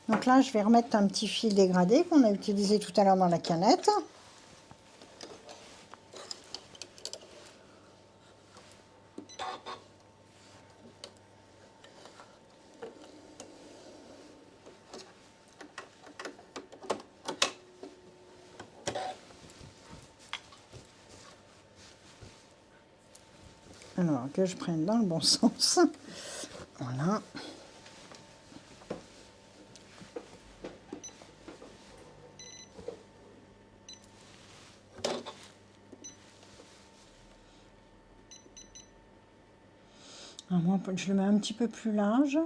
Donc là, je vais remettre un petit fil dégradé qu'on a utilisé tout à l'heure dans la canette. Alors, que je prenne dans le bon sens. Voilà. Alors moi, je le mets un petit peu plus large.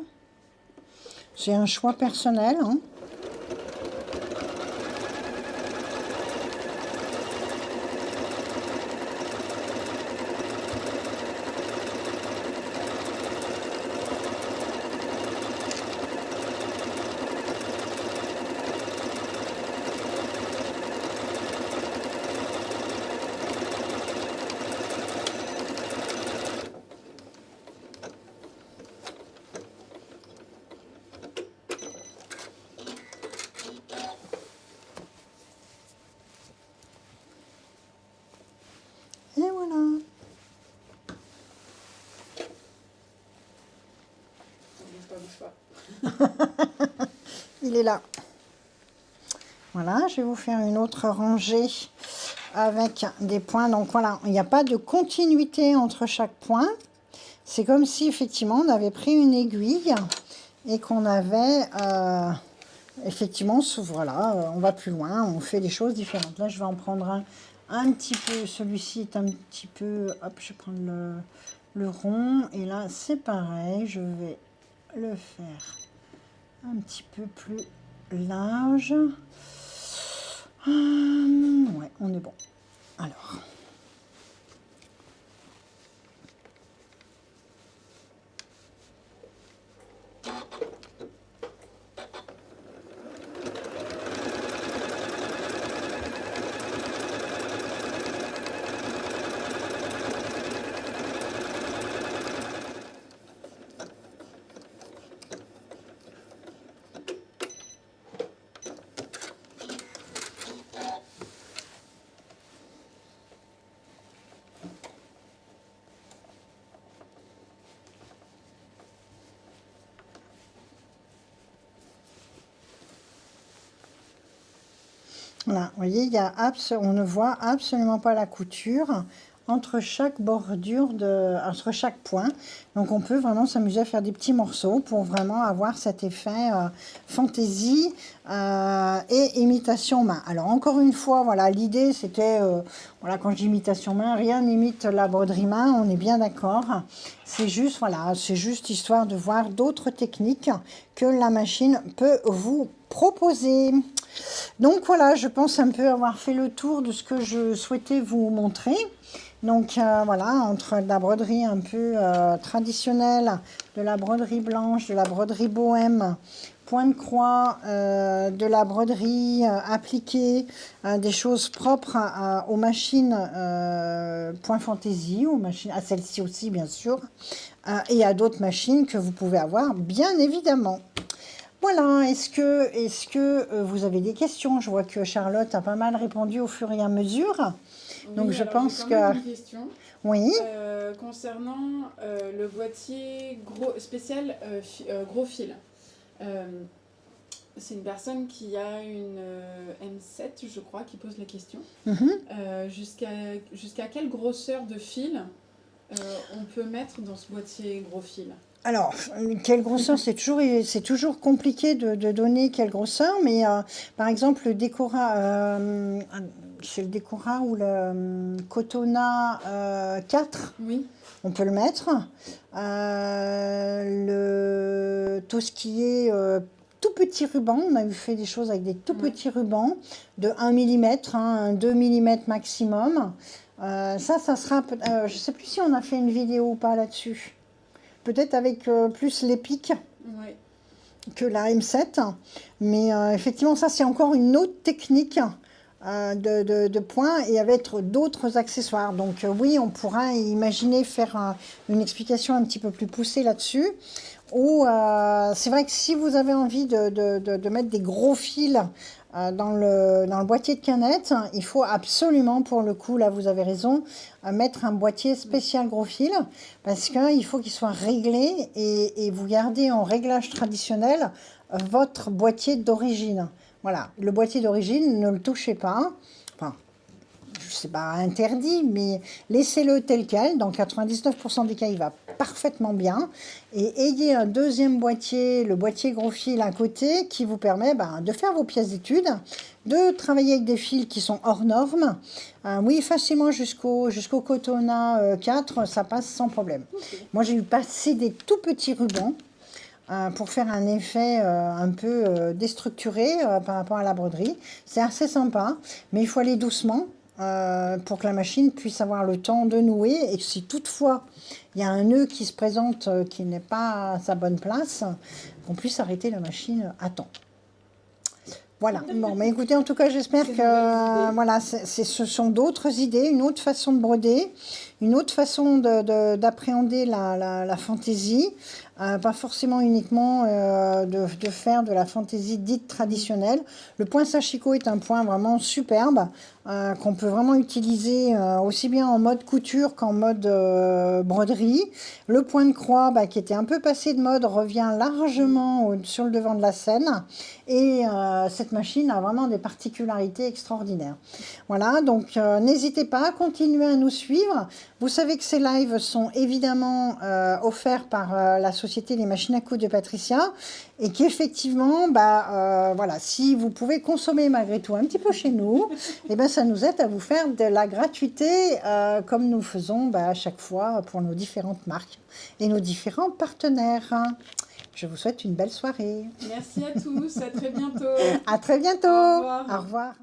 C'est un choix personnel, hein. Et voilà. Il est là. Voilà, je vais vous faire une autre rangée avec des points. Donc voilà, il n'y a pas de continuité entre chaque point. C'est comme si effectivement on avait pris une aiguille et qu'on avait effectivement, voilà, on va plus loin, on fait des choses différentes. Là, je vais en prendre un petit peu, celui-ci est un petit peu, hop, je vais prendre le rond. Et là, c'est pareil, je vais le faire un petit peu plus large. Ouais, on est bon. Alors... Voilà, vous voyez, on ne voit absolument pas la couture entre chaque bordure, entre chaque point. Donc on peut vraiment s'amuser à faire des petits morceaux pour vraiment avoir cet effet fantaisie et imitation main. Alors encore une fois, voilà, l'idée c'était, voilà, quand je dis imitation main, rien n'imite la broderie main, on est bien d'accord. C'est juste, voilà, c'est juste histoire de voir d'autres techniques que la machine peut vous proposer. Donc voilà, je pense un peu avoir fait le tour de ce que je souhaitais vous montrer. Donc voilà, entre de la broderie un peu traditionnelle, de la broderie blanche, de la broderie bohème, point de croix, de la broderie appliquée, des choses propres aux machines point fantaisie, aux machines, à celle-ci aussi bien sûr, et à d'autres machines que vous pouvez avoir bien évidemment. Voilà, est-ce que vous avez des questions? Je vois que Charlotte a pas mal répondu au fur et à mesure. Oui, Donc je alors pense j'ai quand que... même une question. Oui, Concernant le boîtier spécial gros fil. Euh, c'est une personne qui a une M7, je crois, qui pose la question. Jusqu'à quelle grosseur de fil on peut mettre dans ce boîtier gros fil? alors, quelle grosseur, c'est toujours compliqué de donner quelle grosseur, mais par exemple, le Decora, c'est le Decora ou le Cotona 4, Oui. on peut le mettre. Tout ce qui est tout petit ruban, on a fait des choses avec des tout petits rubans de 1 mm, 2 mm maximum. Ça sera, je ne sais plus si on a fait une vidéo ou pas là-dessus. Peut-être avec plus l'épique que la M7. Mais effectivement, ça, c'est encore une autre technique de points et avec d'autres accessoires. Donc oui, on pourra imaginer faire une explication un petit peu plus poussée là-dessus. Ou c'est vrai que si vous avez envie de mettre des gros fils dans le boîtier de canettes, il faut absolument, pour le coup, là vous avez raison, mettre un boîtier spécial gros fil, parce qu'il faut qu'il soit réglé et vous gardez en réglage traditionnel votre boîtier d'origine. Voilà, le boîtier d'origine, ne le touchez pas. Enfin, c'est pas interdit, mais laissez-le tel quel. Dans 99% des cas, il va parfaitement bien. Et ayez un deuxième boîtier, le boîtier gros fil à côté, qui vous permet de faire vos pièces d'études, de travailler avec des fils qui sont hors normes. Oui, facilement jusqu'au Cotona 4, ça passe sans problème. Okay. Moi, j'ai eu passé des tout petits rubans pour faire un effet un peu déstructuré par rapport à la broderie. C'est assez sympa, mais il faut aller doucement. Pour que la machine puisse avoir le temps de nouer, et que si toutefois il y a un nœud qui se présente qui n'est pas à sa bonne place, qu'on puisse arrêter la machine à temps. Voilà, bon, mais écoutez, en tout cas, j'espère que voilà, ce sont d'autres idées, une autre façon de broder, une autre façon d'appréhender la fantaisie, pas forcément uniquement de faire de la fantaisie dite traditionnelle. Le point Sachiko est un point vraiment superbe, qu'on peut vraiment utiliser aussi bien en mode couture qu'en mode broderie. Le point de croix, qui était un peu passé de mode, revient largement sur le devant de la scène. Et cette machine a vraiment des particularités extraordinaires. Voilà, donc n'hésitez pas à continuer à nous suivre. Vous savez que ces lives sont évidemment offerts par la société des machines à coudre de Patricia, et qu'effectivement, voilà, si vous pouvez consommer malgré tout un petit peu chez nous, et ça nous aide à vous faire de la gratuité, comme nous faisons à chaque fois pour nos différentes marques et nos différents partenaires. Je vous souhaite une belle soirée. Merci à tous, à très bientôt. À très bientôt. Au revoir. Au revoir.